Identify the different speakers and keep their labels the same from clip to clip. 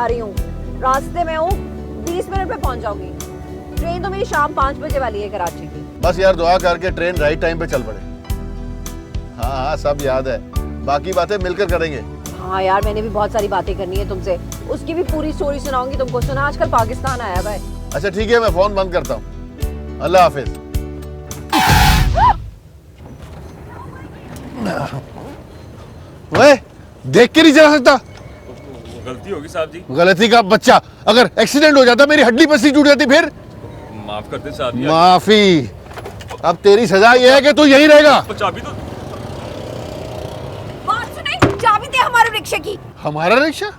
Speaker 1: जा रही हूँ, रास्ते में हूँ, 20 मिनट में पहुँच जाऊंगी। ट्रेन तो मेरी शाम 5 बजे वाली है कराची की।
Speaker 2: बस यार दुआ करके ट्रेन राइट टाइम पे चल पड़े। हाँ हाँ सब याद है, बाकी बातें मिलकर करेंगे।
Speaker 1: हाँ यार मैंने भी बहुत सारी बातें करनी है तुमसे, उसकी भी पूरी स्टोरी सुनाऊंगी तुमको। सुना आजकल पाकिस्तान आया भाई।
Speaker 2: अच्छा ठीक है, मैं फोन बंद करता हूँ, अल्लाह हाफिज। वे देख के नहीं चला सकता?
Speaker 3: गलती होगी साहब जी।
Speaker 2: गलती का बच्चा, अगर एक्सीडेंट हो जाता, मेरी हड्डी पसली टूट जाती, फिर?
Speaker 3: माफ कर दे साहब जी।
Speaker 2: माफी? अब तेरी सजा ये है कि तू यहीं रहेगा।
Speaker 3: तो चाबी तो
Speaker 1: बात सुने, चाबी दे हमारे रिक्शे की।
Speaker 2: हमारा रिक्शा?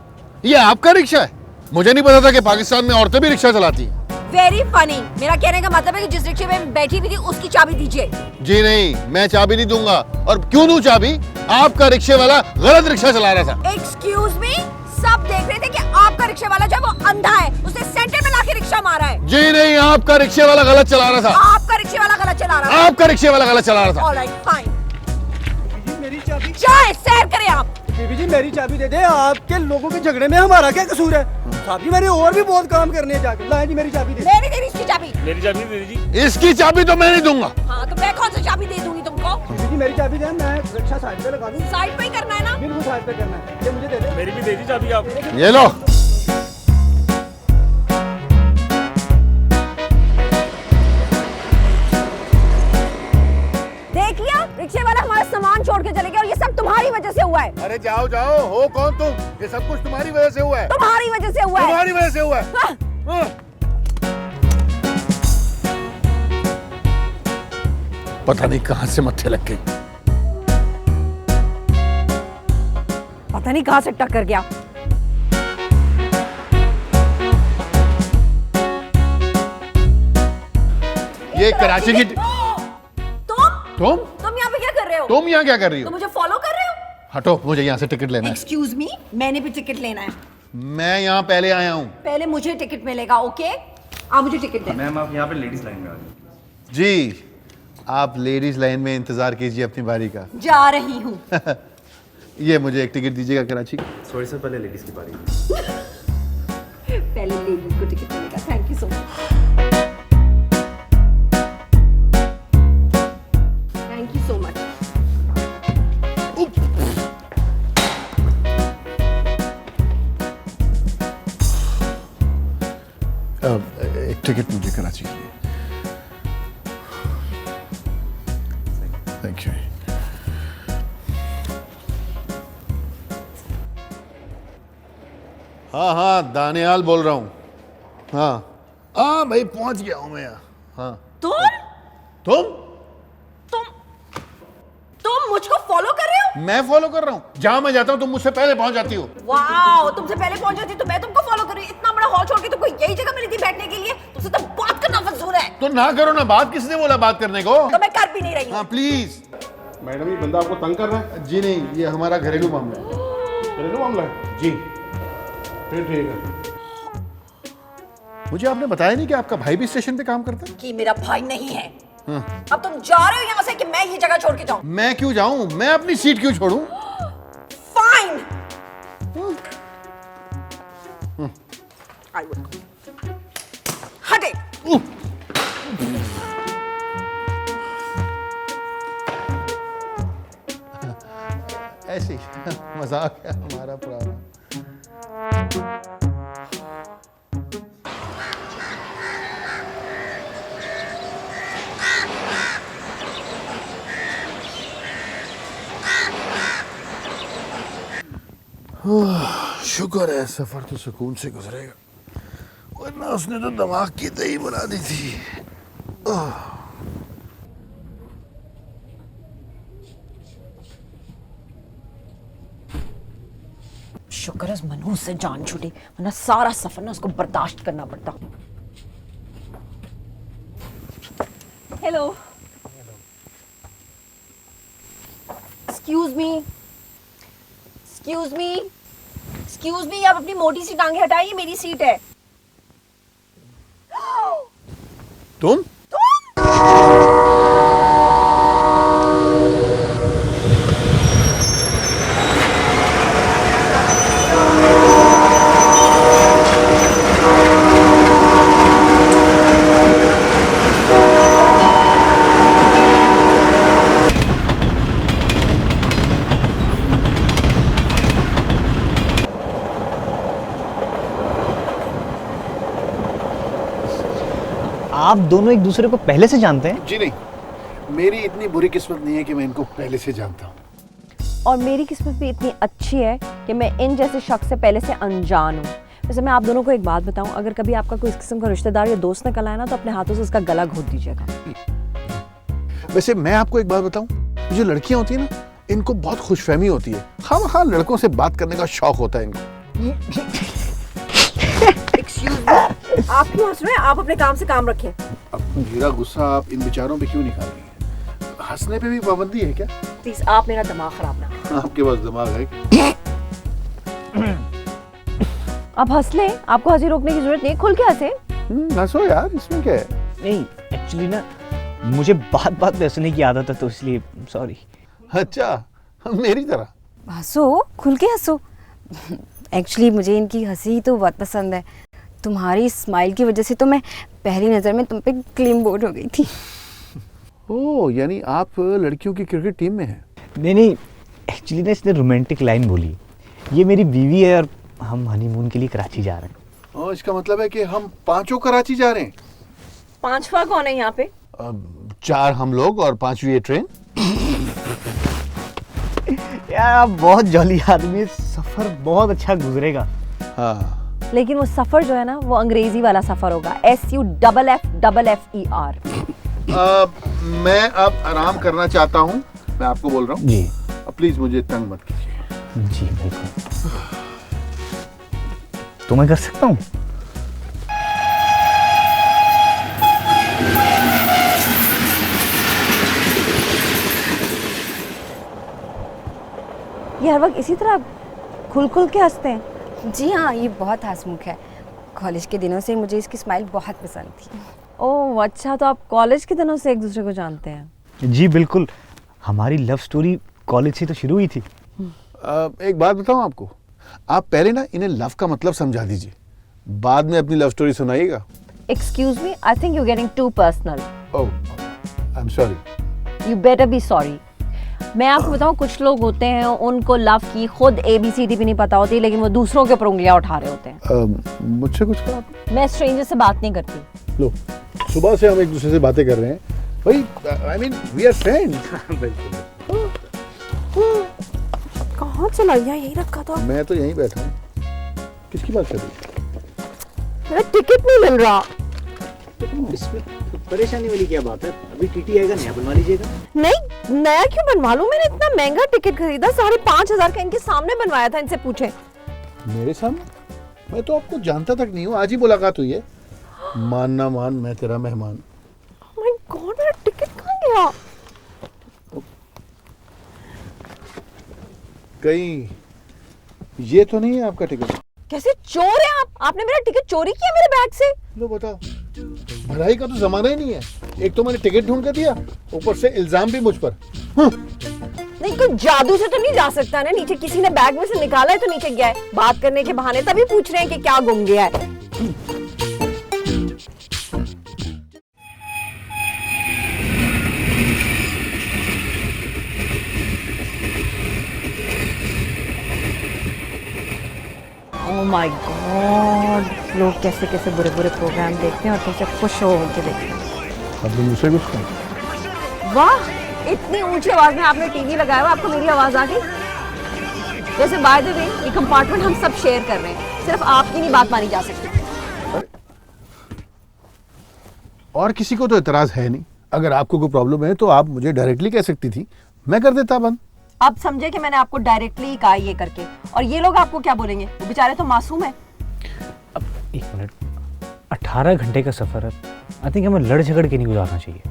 Speaker 2: ये आपका रिक्शा है? मुझे नहीं पता था कि पाकिस्तान में औरतें भी रिक्शा चलाती हैं।
Speaker 1: Very funny. मेरा कहने का मतलब है कि जिस रिक्शे में बैठी हुई थी उसकी चाबी दीजिए।
Speaker 2: जी नहीं, मैं चाबी नहीं दूंगा। और क्यों दूं चाबी? आपका रिक्शे वाला गलत रिक्शा चला रहा था।
Speaker 1: एक्सक्यूज मी, सब देख रहे थे कि आपका रिक्शे वाला जो है वो अंधा है, उसने सेंटर में लाके रिक्शा मारा है।
Speaker 2: जी नहीं, आपका रिक्शे वाला गलत चला रहा था।
Speaker 1: आपका रिक्शे वाला गलत चला रहा है।
Speaker 2: आपका रिक्शे वाला गलत चला रहा था।
Speaker 1: Alright fine.
Speaker 4: मेरी चाबी
Speaker 1: जाए सैर करें आप।
Speaker 4: बीबी जी मेरी चाबी दे दे, आपके लोगों के झगड़े में हमारा क्या कसूर है? साहब मैंने और भी बहुत काम करने हैं जाके। लाए जी मेरी चाबी दे।
Speaker 1: मैं नहीं दे रही इसकी चाबी।
Speaker 3: मेरी चाबी दे दीजिए।
Speaker 2: इसकी चाबी तो मैं नहीं दूंगा।
Speaker 1: हाँ तो मैं कौन सी चाबी दे दूंगी तुमको?
Speaker 4: बीबी जी मेरी चाबी दे, मैं रिक्शा साइड पे लगा दूं।
Speaker 1: साइड पे ही करना है ना?
Speaker 4: बिल्कुल साइड पे करना है, ये मुझे दे दे।
Speaker 3: मेरी भी दे दी चाबी आप।
Speaker 2: ये लो।
Speaker 1: देख लिया, रिक्शे वाला हमारा सामान छोड़ के चले गया और ये सब तुम्हारी वजह से हुआ है।
Speaker 2: अरे जाओ जाओ, हो कौन तुम? ये सब कुछ तुम्हारी वजह से हुआ है।
Speaker 1: तुम्हारी वजह से हुआ है।
Speaker 2: तुम्हारी वजह से हुआ है।
Speaker 1: हाँ।
Speaker 2: हाँ। पता नहीं कहां से मत्थे लग गई।
Speaker 1: पता नहीं कहां से टक्कर गया।
Speaker 2: ये कराची की
Speaker 1: तुम यहाँ पे क्या कर रहे हो?
Speaker 2: तुम यहाँ क्या कर रही
Speaker 1: तुम
Speaker 2: हो?
Speaker 1: मुझे फॉलो कर रहे हो?
Speaker 2: हटो, मुझे यहाँ से टिकट लेना है।
Speaker 1: एक्सक्यूज मी, मैंने भी टिकट लेना है।
Speaker 2: मैं यहाँ पहले आया हूँ।
Speaker 1: पहले मुझे टिकट मिलेगा, ओके? आप मुझे टिकट दें।
Speaker 3: मैम आप यहाँ पे लेडीज लाइन में आ जाइए।
Speaker 2: जी, आप लेडीज लाइन में इंतजार कीजिए अपनी बारी का।
Speaker 1: जा रही हूँ।
Speaker 2: ये मुझे एक टिकट दीजिएगा कराची की।
Speaker 3: सॉरी सर, पहले लेडीज की बारी।
Speaker 1: पहले लेडीज को टिकट मिलेगा। Thank you so much. Thank you so much.
Speaker 2: एक टिकट मुझे कराची के लिए। Thank you. हाँ हाँ, दानियाल बोल रहा हूँ। हाँ हाँ भाई, पहुंच गया हूँ मैं यहाँ। हाँ
Speaker 1: तुम
Speaker 2: तुम
Speaker 1: तुम मुझको फॉलो कर रहे हो?
Speaker 2: मैं फॉलो कर रहा हूँ। जहाँ मैं जाता हूँ तुम मुझसे पहले पहुंच जाती हो।
Speaker 1: वाओ, तुमसे पहले पहुंच जाती तो मैं तुमको फॉलो कर रही हूँ। इतना बड़ा हॉल छोड़ के तुमको यही जगह मिली थी बैठने के लिए? तुमसे तो बात करना फजूल है।
Speaker 2: तो ना करो ना बात। किसने बोला बात करने को?
Speaker 1: तो मैं कर भी नहीं रही हूँ।
Speaker 2: हाँ प्लीज।
Speaker 5: मैडम ये बंदा आपको तंग कर रहा है?
Speaker 2: जी नहीं, ये हमारा घरेलू मामला है।
Speaker 5: घरेलू मामला है जी? फिर ठीक है।
Speaker 2: मुझे आपने बताया नहीं कि आपका भाई भी स्टेशन पे काम करता है?
Speaker 1: कि मेरा भाई नहीं है। अब तुम जा रहे हो यहाँ से कि मैं ये जगह छोड़ के जाऊँ?
Speaker 2: मैं क्यों जाऊं? मैं अपनी सीट क्यों छोड़ूं?
Speaker 1: फाइन। I will. हटे।
Speaker 2: ऐसे ही मजाक है हमारा पुराना। शुक्र है सफर तो सुकून से गुजरेगा, वरना उसने तो दिमाग की दही बना दी थी।
Speaker 1: शुक्र है मनहूस से जान छूटी, वरना सारा सफर ना उसको बर्दाश्त करना पड़ता। Hello. Excuse me, excuse me, excuse me, आप अपनी मोटी सी टांगे हटाइए, मेरी सीट है।
Speaker 2: तुम?
Speaker 6: आप दोनों एक दूसरे को पहले से जानते हैं?
Speaker 2: जी नहीं, मेरी इतनी बुरी किस्मत नहीं है कि मैं इनको पहले से जानता हूँ।
Speaker 1: और मेरी किस्मत भी इतनी अच्छी है कि मैं इन जैसे शख्स से पहले से अनजान हूँ। वैसे मैं आप दोनों को एक बात बताऊं, अगर कभी आपका कोई इस किस्म का रिश्तेदार या दोस्त निकल आए ना तो अपने हाथों से उसका गला घोट दीजिएगा।
Speaker 2: वैसे मैं आपको एक बात बताऊं, जो लड़कियां होती है ना, इनको बहुत खुशफहमी होती है। हाँ, लड़कों से बात करने का शौक होता है इनको।
Speaker 1: एक्सक्यूज मी, आप क्यों हंस रहे हैं? आप अपने काम से काम रखें।
Speaker 2: अब मेरा गुस्सा आप इन बेचारों पे क्यों निकाल रही हैं? हंसने पे भी पाबंदी है क्या?
Speaker 1: प्लीज आप मेरा दिमाग खराब ना करें।
Speaker 2: आपके पास दिमाग है क्या?
Speaker 1: आप हंस लें, आपको हंसी रोकने की जरूरत नहीं, खुल के हंसे।
Speaker 2: हंसो यार, इसमें क्या है?
Speaker 6: नहीं, एक्चुअली ना मुझे बात बात में हंसने की आदत है, तो इसलिए सॉरी।
Speaker 2: अच्छा, मेरी तरह।
Speaker 7: हंसो, खुल के हंसो। एक्चुअली मुझे इनकी हंसी तो बहुत पसंद है। तुम्हारी स्माइल की वजह से तो मैं पहली नज़र में तुम पे क्लीन बोर्ड हो गई थी।
Speaker 2: ओह, यानी आप लड़कियों की क्रिकेट टीम में हैं?
Speaker 6: नहीं, एक्चुअली ना इसने रोमांटिक लाइन बोली। ये मेरी बीवी है और हम हनीमून के लिए कराची जा रहे हैं।
Speaker 2: ओह, इसका मतलब है कि हम पांचों कराची जा रहे हैं।
Speaker 1: पांचवा कौन है यहाँ पे?
Speaker 2: 4 हम लोग और 5वीं ये ट्रेन।
Speaker 6: यार आप बहुत जॉली आदमी है, सफर बहुत अच्छा गुजरेगा।
Speaker 2: हाँ,
Speaker 1: लेकिन वो सफर जो है ना, वो अंग्रेजी वाला सफर होगा, SUFFER।
Speaker 2: मैं अब आराम करना चाहता हूँ, मैं आपको बोल रहा हूँ
Speaker 6: जी।
Speaker 2: प्लीज मुझे तंग मत कीजिए।
Speaker 6: जी बिल्कुल। तो मैं कर सकता हूँ?
Speaker 1: ये हर वक्त इसी तरह खुल के हंसते हैं।
Speaker 7: जी हाँ, ये बहुत हंसमुख है। कॉलेज के दिनों से मुझे इसकी स्माइल बहुत पसंद थी।
Speaker 1: ओह अच्छा, तो आप कॉलेज के दिनों से एक दूसरे को जानते हैं?
Speaker 6: जी बिल्कुल, हमारी लव स्टोरी कॉलेज से तो शुरू हुई थी।
Speaker 2: एक बात बताऊं आपको, आप पहले ना इन्हें लव का मतलब समझा दीजिए, बाद में अपनी लव स्टोरी सुनाइएगा।
Speaker 1: Excuse me, I think you getting too personal.
Speaker 2: Oh, I am sorry.
Speaker 1: You better be sorry. मैं आपको बताऊं, कुछ लोग होते हैं उनको लव की खुद ABCD भी नहीं पता होती, लेकिन वो दूसरों के ऊपर उंगलियां उठा रहे होते हैं।
Speaker 2: मुझसे कुछ कहा आपने?
Speaker 1: मैं स्ट्रेंजर से बात नहीं करती।
Speaker 2: लो, सुबह से हम एक दूसरे से बातें कर रहे हैं भाई, I mean we are friends.
Speaker 1: कहाँ चला गया? यही रखा था।
Speaker 2: मैं तो यहीं बैठा हूँ। किसकी बात कर रही है?
Speaker 1: मेरा टिकट नहीं मिल रहा।
Speaker 6: इसमें परेशानी वाली क्या बात है? अभी टीटी आएगा, नया बनवा लीजिएगा।
Speaker 1: नहीं, नया क्यों बनवा लूं? मैंने इतना महंगा टिकट खरीदा, 5,500 का, इनके सामने बनवाया था। इनसे पूछे।
Speaker 2: मेरे सामने? मैं तो आपको जानता तक नहीं हूँ, आज ही मुलाकात हुई है। मान ना मान, मैं तेरा मेहमान।
Speaker 1: Oh my God, मेरा टिकट कहाँ गया?
Speaker 2: कहीं ये तो नहीं है आपका टिकट?
Speaker 1: कैसे चोर है आप? आपने मेरा टिकट चोरी किया मेरे बैग से?
Speaker 2: लो बताओ, भलाई का तो जमाना ही नहीं है। एक तो मैंने टिकट ढूंढ कर दिया, ऊपर से इल्जाम भी मुझ पर।
Speaker 1: नहीं, कोई जादू से तो नहीं जा सकता ना? नीचे किसी ने बैग में से निकाला है तो नीचे गया है। बात करने के बहाने तभी पूछ रहे हैं कि क्या गुम गया है। Oh my God, लोग कैसे कैसे बुरे बुरे प्रोग्राम देखते हैं और कैसे खुश हो के देखते हैं।
Speaker 2: अब मुझसे कुछ कहो।
Speaker 1: वाह, इतनी ऊंची आवाज में आपने टीवी लगाया हुआ, आपको मेरी आवाज आ गई? जैसे बाय द वे, ये कंपार्टमेंट हम सब शेयर कर रहे हैं, सिर्फ आपकी नहीं बात मानी जा सकती।
Speaker 2: और किसी को तो एतराज है नहीं। अगर आपको कोई प्रॉब्लम है तो आप मुझे डायरेक्टली कह सकती थी, मैं कर देता बंद।
Speaker 1: अब समझे कि मैंने आपको डायरेक्टली कहा ये करके, और ये लोग आपको क्या बोलेंगे? वो बेचारे तो मासूम है।
Speaker 6: अब एक मिनट, 18 घंटे का सफर है, आई थिंक हमें लड़ झगड़ के नहीं गुजारना चाहिए।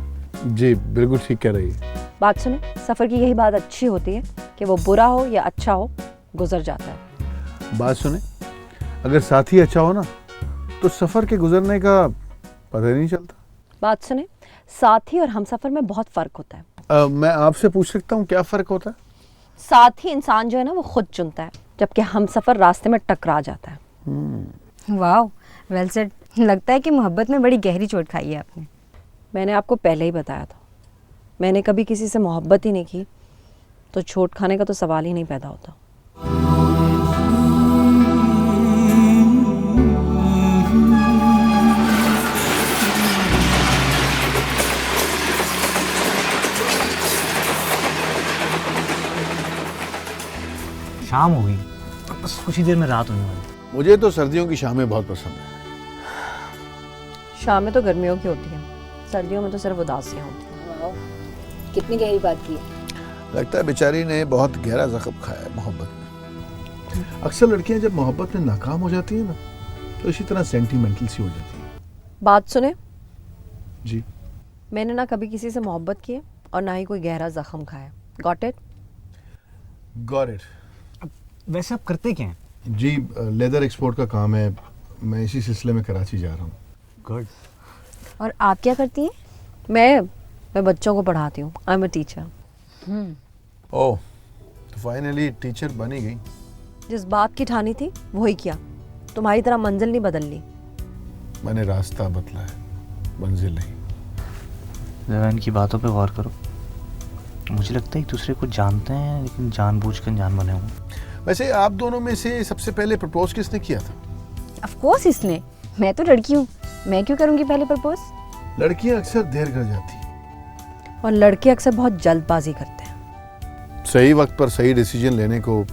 Speaker 2: जी बिल्कुल ठीक कह रही है।
Speaker 1: बात सुने, सफर की यही बात अच्छी होती है कि वो बुरा हो या अच्छा हो, गुजर जाता है।
Speaker 2: बात सुने, अगर साथी अच्छा हो ना तो सफर के गुजरने का पता ही नहीं चलता।
Speaker 1: बात सुने, साथी और हमसफर में बहुत फर्क होता है।
Speaker 2: मैं आपसे पूछ सकता हूँ क्या फर्क होता है?
Speaker 1: साथी इंसान जो है ना, वो खुद चुनता है, जबकि हमसफर रास्ते में टकरा जाता है।
Speaker 7: वाह, वेल सेड। लगता है कि मोहब्बत में बड़ी गहरी चोट खाई है आपने।
Speaker 1: मैंने आपको पहले ही बताया था, मैंने कभी किसी से मोहब्बत ही नहीं की, तो चोट खाने का तो सवाल ही नहीं पैदा होता।
Speaker 6: शाम हो गई, बस कुछ ही देर में रात होने वाली।
Speaker 2: मुझे तो सर्दियों की शामें बहुत पसंद है।
Speaker 1: शामें तो गर्मियों की होती हैं, सर्दियों में तो सिर्फ उदासियाँ होती हैं।
Speaker 7: कितनी गहरी बात की है।
Speaker 2: लगता है बेचारी ने बहुत गहरा जख्म खाया है मोहब्बत में। अक्सर लड़कियां जब मोहब्बत में नाकाम हो जाती हैं ना, तो इसी तरह सेंटिमेंटल सी हो जाती हैं।
Speaker 1: बात सुने,
Speaker 2: जी।
Speaker 1: मैंने ना कभी किसी से मोहब्बत की है और ना ही कोई गहरा जख्म खाया। Got it?
Speaker 2: Got it.
Speaker 6: वैसे आप करते क्या हैं?
Speaker 2: जी, लेदर एक्सपोर्ट का काम है, मैं इसी सिलसिले में कराची जा रहा हूँ।
Speaker 6: गुड।
Speaker 7: और आप क्या करती हैं?
Speaker 1: मैं बच्चों को पढ़ाती हूँ। I am a teacher.
Speaker 2: ओह, तो फाइनली टीचर बन ही गई।
Speaker 1: जिस बात की ठानी थी वही किया। तुम्हारी तरह मंजिल नहीं बदल ली।
Speaker 2: मैंने रास्ता बदला है, मंजिल नहीं।
Speaker 6: जरा इनकी बातों पे गौर करो। मुझे लगता है एक दूसरे को जानते हैं, लेकिन जानबूझकर अनजान बने हुए।
Speaker 2: वैसे आप दोनों में से सबसे पहले प्रपोज किसने किया था?
Speaker 7: ऑफ कोर्स इसने। मैं तो लड़की हूँ, मैं क्यों करूँगी पहले प्रपोज?
Speaker 2: लड़कियां अक्सर देर कर जाती हैं।
Speaker 1: और लड़के अक्सर बहुत जल्दबाजी करते हैं।
Speaker 2: सही वक्त पर सही डिसीजन लेने को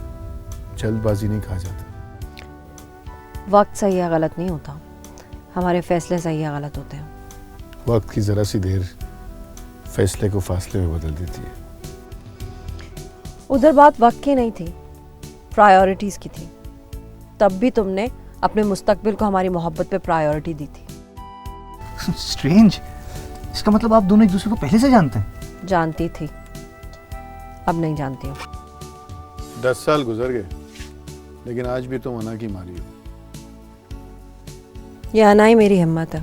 Speaker 2: जल्दबाजी नहीं कहा जाता।
Speaker 1: वक्त सही या गलत नहीं होता, हमारे फैसले सही या गलत होते हैं।
Speaker 2: वक्त की जरा सी देर फैसले को फासले में बदल देती है।
Speaker 1: उधर बात वक्त की नहीं थी, प्रायोरिटीज की थी। तब भी तुमने अपने मुस्तकबिल को हमारी मोहब्बत पे प्रायोरिटी दी थी।
Speaker 6: स्ट्रेंज। इसका मतलब आप दोनों एक दूसरे को पहले से जानते हैं?
Speaker 1: जानती थी, अब नहीं जानती हूँ।
Speaker 2: 10 साल गुजर गए, लेकिन आज भी तुम अना की मारी हो।
Speaker 1: ये अना ही मेरी हिम्मत है,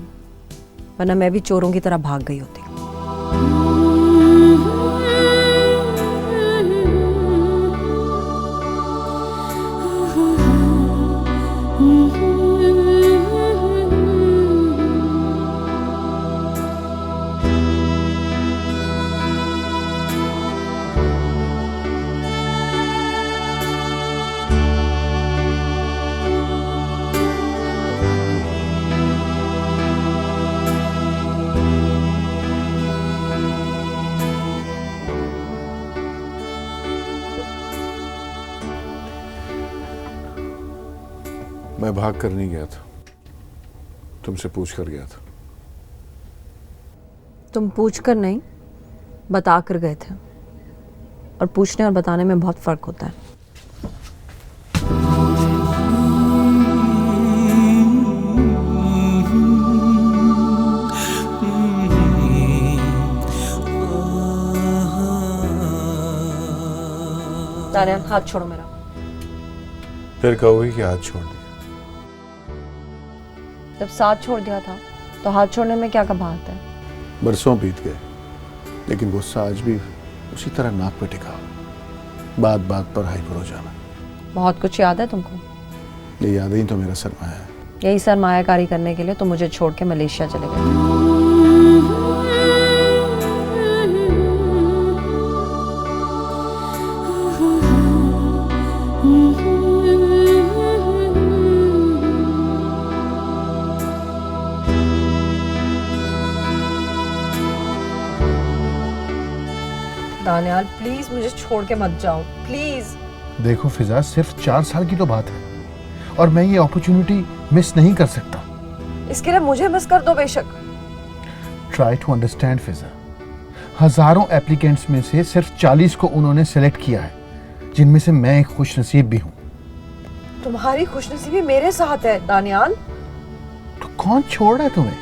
Speaker 1: वरना मैं भी चोरों की तरह भाग गई होती।
Speaker 2: मैं भाग कर नहीं गया था, तुमसे पूछ कर गया था।
Speaker 1: तुम पूछ कर नहीं, बता कर गए थे। और पूछने और बताने में बहुत फर्क होता है। दानियाल, हाथ छोड़ो मेरा।
Speaker 2: फिर कहोगी कि हाथ छोड़ दिया।
Speaker 1: जब साथ छोड़ दिया था तो हाथ छोड़ने में क्या कबाहत है?
Speaker 2: बरसों बीत गए, लेकिन गुस्सा आज भी उसी तरह नाक पे टिका हो। बात बात पर हाइपर हो जाना।
Speaker 1: बहुत कुछ याद है तुमको।
Speaker 2: ये यादें ही तो मेरा सरमाया है।
Speaker 1: यही सरमायाकारी करने के लिए तुम मुझे छोड़ के मलेशिया चले गए थे। दानियाल, प्लीज मुझे छोड़ के मत जाओ, प्लीज।
Speaker 2: देखो फिजा, सिर्फ 4 साल की तो बात है, और मैं ये अपॉर्चुनिटी मिस नहीं कर सकता।
Speaker 1: इसके लिए मुझे मिस कर दो बेशक।
Speaker 2: ट्राई टू अंडरस्टैंड फिजा। हजारों एप्लीकेंट्स में से सिर्फ 40 को उन्होंने सेलेक्ट किया है, जिनमें से मैं एक खुशनसीब भी हूँ।
Speaker 1: तुम्हारी खुशनसीबी मेरे साथ है दानियाल।
Speaker 2: तो कौन छोड़ रहा है तुम्हें?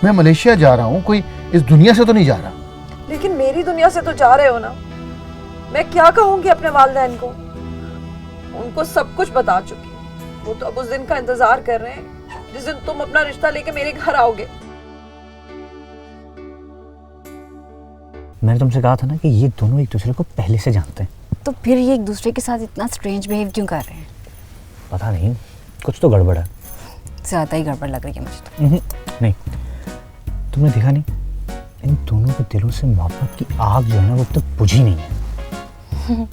Speaker 2: मैं मलेशिया जा रहा हूँ, कोई इस दुनिया से तो नहीं जा रहा।
Speaker 1: लेकिन मेरी दुनिया से तो जा रहे हो ना। मैं क्या कहूंगी अपने वालिदैन को? उनको सब कुछ बता चुकी हूँ। वो तो अब उस दिन का इंतजार कर रहे हैं जिस दिन तुम अपना रिश्ता लेके मेरे घर आओगे।
Speaker 6: मैंने तुमसे कहा था ना कि ये दोनों एक दूसरे को पहले से जानते हैं।
Speaker 7: तो फिर ये एक दूसरे के साथ इतना स्ट्रेंज बिहेव क्यों कर रहे हैं?
Speaker 6: पता नहीं, कुछ तो गड़बड़ है।
Speaker 7: ज़्यादा ही गड़बड़ लग रही है मुझे तो।
Speaker 6: नहीं, तुमने देखा नहीं, इन दोनों के दिलों से मोहब्बत की आग जो है ना, वो अब तक बुझी नहीं है।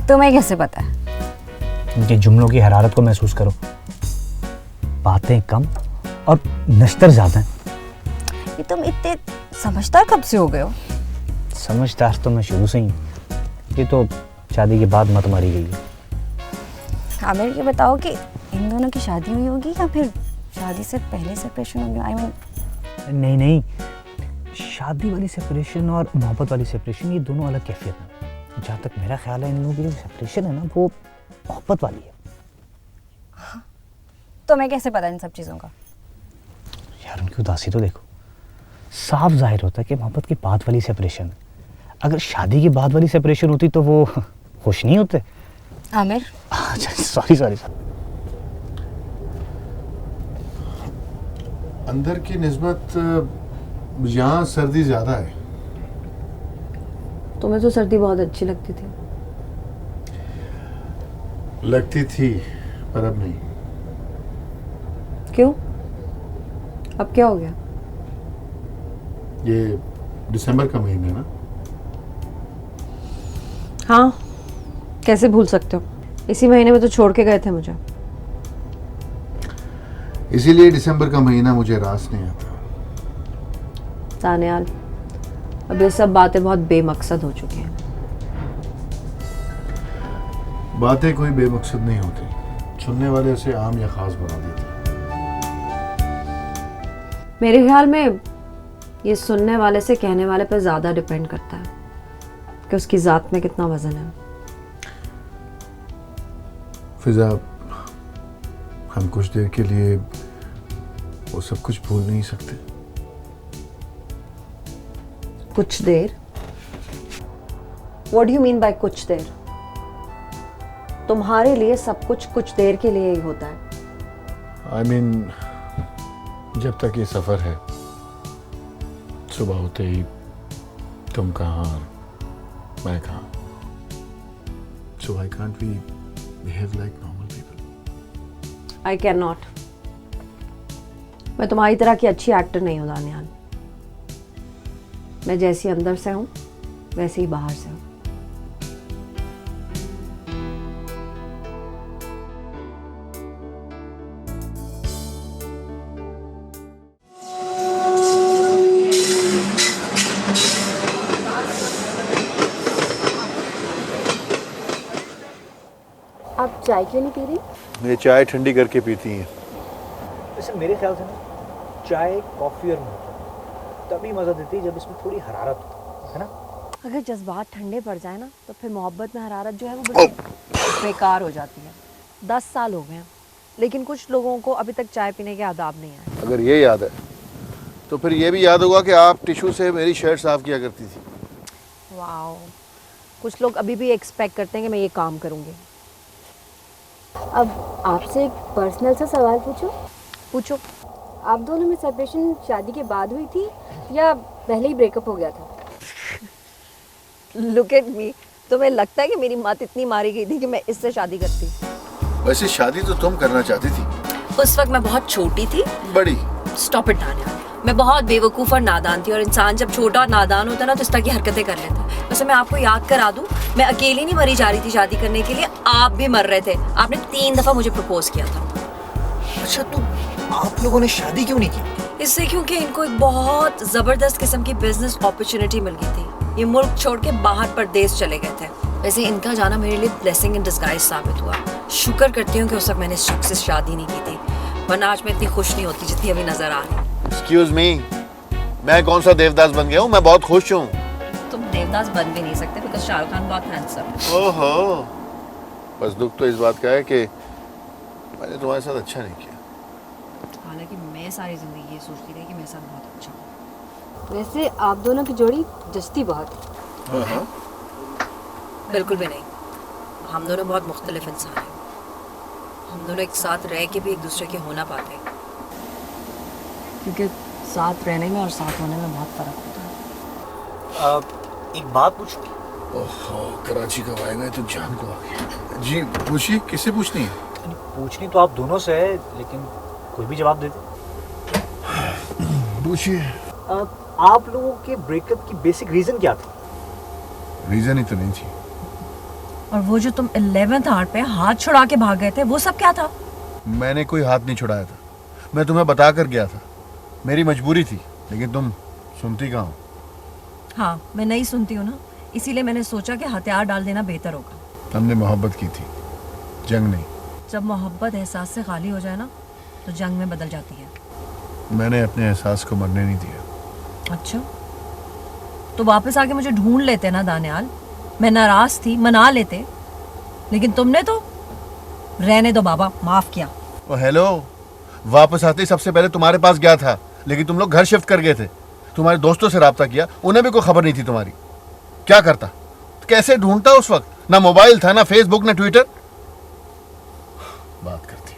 Speaker 7: तुम्हें कैसे पता है?
Speaker 6: उनके जुमलों की हरारत को महसूस करो। बातें कम और नश्तर ज्यादा हैं।
Speaker 7: ये तुम इतने समझदार कब से हो गए हो?
Speaker 6: समझदार तो मैं शुरू से ही हूँ। ये तो शादी के बाद मत मारी गई है।
Speaker 7: आमिर ये बताओ कि इन दोनों की शादी हुई होगी या फिर शादी से पहले सेपरेशन होगी? आई मीन
Speaker 6: नहीं नहीं, शादी वाली सेपरेशन और मोहब्बत वाली सेपरेशन ये दोनों अलग कैफियत है। जहाँ तक मेरा ख्याल है इन लोगों की जो सेपरेशन है ना वो मोहब्बत वाली है।
Speaker 7: तो मैं कैसे पता इन सब चीज़ों का?
Speaker 6: यार उनकी उदासी तो देखो, साफ जाहिर होता है कि मोहब्बत की बाद वाली सेपरेशन है। अगर शादी की बाद वाली सेपरेशन होती तो वो खुश नहीं होते।
Speaker 7: आमिर
Speaker 6: अच्छा सॉरी सॉरी।
Speaker 2: अंदर की निस्बत यहाँ सर्दी ज़्यादा है।
Speaker 1: तुम्हें तो सर्दी बहुत अच्छी लगती थी।
Speaker 2: लगती थी पर अब नहीं।
Speaker 1: क्यों? अब क्या हो गया?
Speaker 2: ये दिसंबर का महीना है ना।
Speaker 1: हाँ, कैसे भूल सकते हो? इसी महीने में तो छोड़ के गए थे मुझे।
Speaker 2: इसीलिए दिसंबर का महीना मुझे रास नहीं आता।
Speaker 1: तानियाल, अब ये सब बातें बहुत बेमकसद हो चुकी हैं।
Speaker 2: बातें कोई बेमकसद नहीं होती, सुनने वाले उसे आम या खास बना देते।
Speaker 1: मेरे ख्याल में ये सुनने वाले से कहने वाले पर ज़्यादा डिपेंड करता है कि उसकी ज़ात में कितना वजन है।
Speaker 2: फिजा, हम कुछ देर के लिए वो सब कुछ भूल नहीं सकते।
Speaker 1: कुछ देर? What do you mean by कुछ देर? तुम्हारे लिए सब कुछ देर के लिए ही होता है।
Speaker 2: I mean, जब तक ये सफर है, सुबह होते ही तुम कहाँ मैं कहाँ। So why can't we behave like normal people?
Speaker 1: I cannot. मैं तुम्हारी तरह की अच्छी एक्टर नहीं हूँ दानियाल। मैं जैसी अंदर से हूँ वैसे ही बाहर से हूँ।
Speaker 7: आप चाय क्यों नहीं पी रही?
Speaker 2: ये चाय ठंडी करके पीती हैं।
Speaker 6: वैसे मेरे ख्याल से ना चाय कॉफ़ी और मोहब्बत तभी मज़ा देती है जब इसमें थोड़ी हरारत हो, है ना?
Speaker 1: अगर जज्बात ठंडे पड़ जाए ना तो फिर मोहब्बत में हरारत जो है वो बड़ी बेकार हो जाती है। 10 साल हो गए हैं लेकिन कुछ लोगों को अभी तक चाय पीने के आदाब नहीं आए।
Speaker 2: अगर ये याद है तो फिर ये भी याद होगा कि आप टिश्यू से मेरी शर्ट साफ किया करती थी।
Speaker 1: वाओ, कुछ लोग अभी भी एक्सपेक्ट करते हैं कि मैं ये काम करूँगी।
Speaker 7: अब आपसे एक पर्सनल सा सवाल पूछूं?
Speaker 1: पूछो।
Speaker 7: आप दोनों में सेपरेशन शादी के बाद हुई थी या पहले ही ब्रेकअप हो गया था?
Speaker 1: लुक एट मी, तुम्हें लगता है कि मेरी माँ इतनी मारी गई थी कि मैं इससे शादी करती?
Speaker 2: वैसे शादी तो तुम करना चाहती थी।
Speaker 1: उस वक्त मैं बहुत छोटी थी।
Speaker 2: बड़ी।
Speaker 1: स्टॉप इट तानिया, मैं बहुत बेवकूफ़ और नादान थी और इंसान जब छोटा और नादान होता है ना तो इस तरह की हरकतें कर लेता है। वैसे मैं आपको याद करा दूं, मैं अकेली नहीं मरी जा रही थी शादी करने के लिए, आप भी मर रहे थे। आपने 3 दफ़ा मुझे प्रपोज किया था।
Speaker 6: अच्छा तो आप लोगों ने शादी क्यों नहीं की?
Speaker 1: इससे क्योंकि इनको एक बहुत ज़बरदस्त किस्म की बिजनेस अपॉर्चुनिटी मिल गई थी। ये मुल्क छोड़ के बाहर परदेश चले गए थे। वैसे इनका जाना मेरे लिए ब्लेसिंग इन डिस्गाइज साबित हुआ। शुक्र करती हूँ कि उस वक्त मैंने इस शख्स से शादी नहीं की थी, वरना आज मैं इतनी खुश नहीं होती जितनी अभी नजर आ रही।
Speaker 2: एक्सक्यूज मी, मैं कौन सा देवदास बन गया हूँ? मैं बहुत खुश हूँ।
Speaker 1: तुम देवदास बन भी नहीं सकते बिकॉज शाहरुख खान बहुत हैंडसम है।
Speaker 2: ओहो, बस दुख तो इस बात का है कि मैंने तुम्हारे साथ अच्छा नहीं किया।
Speaker 1: हालांकि मैं सारी जिंदगी ये सोचती रही कि मेरे साथ बहुत अच्छा हो।
Speaker 7: वैसे आप दोनों की जोड़ी जचती बहुत है।
Speaker 1: बिल्कुल भी नहीं, हम दोनों बहुत मुख्तलिफ इंसान हैं। हम दोनों एक साथ रह के भी एक दूसरे के हो ना पाते क्योंकि साथ रहने में और साथ होने में बहुत फ़र्क होता है।
Speaker 6: एक बात पूछूं?
Speaker 2: ओहो, कराची कब आएगा तो जान को आ गया। जी पूछिए, किससे पूछनी है?
Speaker 6: पूछनी तो आप दोनों से है लेकिन कोई भी जवाब दे दे।
Speaker 2: पूछिए।
Speaker 6: आप लोगों के ब्रेकअप की बेसिक रीजन क्या था?
Speaker 2: रीजन ही तो नहीं थी।
Speaker 1: और वो जो तुम 11th आवर पे हाथ छुड़ा के भाग गए थे वो सब क्या था?
Speaker 2: मैंने कोई हाथ नहीं छुड़ाया था, मैं तुम्हें बता कर गया था। मेरी मजबूरी थी, लेकिन तुम सुनती कहाँ हो?
Speaker 1: हाँ, मैं नहीं सुनती हूँ ना, इसीलिए मैंने सोचा कि हथियार डाल देना बेहतर होगा।
Speaker 2: हमने मोहब्बत की थी, जंग नहीं।
Speaker 1: जब मोहब्बत एहसास से खाली हो जाए ना तो जंग में बदल जाती है।
Speaker 2: मैंने अपने एहसास को मरने नहीं दिया।
Speaker 1: अच्छा, तो वापस आके मुझे ढूंढ लेते ना दानियाल। मैं नाराज थी, मना लेते, लेकिन तुमने तो रहने दो बाबा, माफ किया।
Speaker 2: ओ हेलो, वापस आते ही सबसे पहले तुम्हारे पास गया था, लेकिन तुम लोग घर शिफ्ट कर गए थे। तुम्हारे दोस्तों से राब्ता किया, उन्हें भी कोई खबर नहीं थी तुम्हारी। क्या करता, कैसे ढूंढता उस वक्त? ना मोबाइल था, ना फेसबुक, ना ट्विटर। बात करती।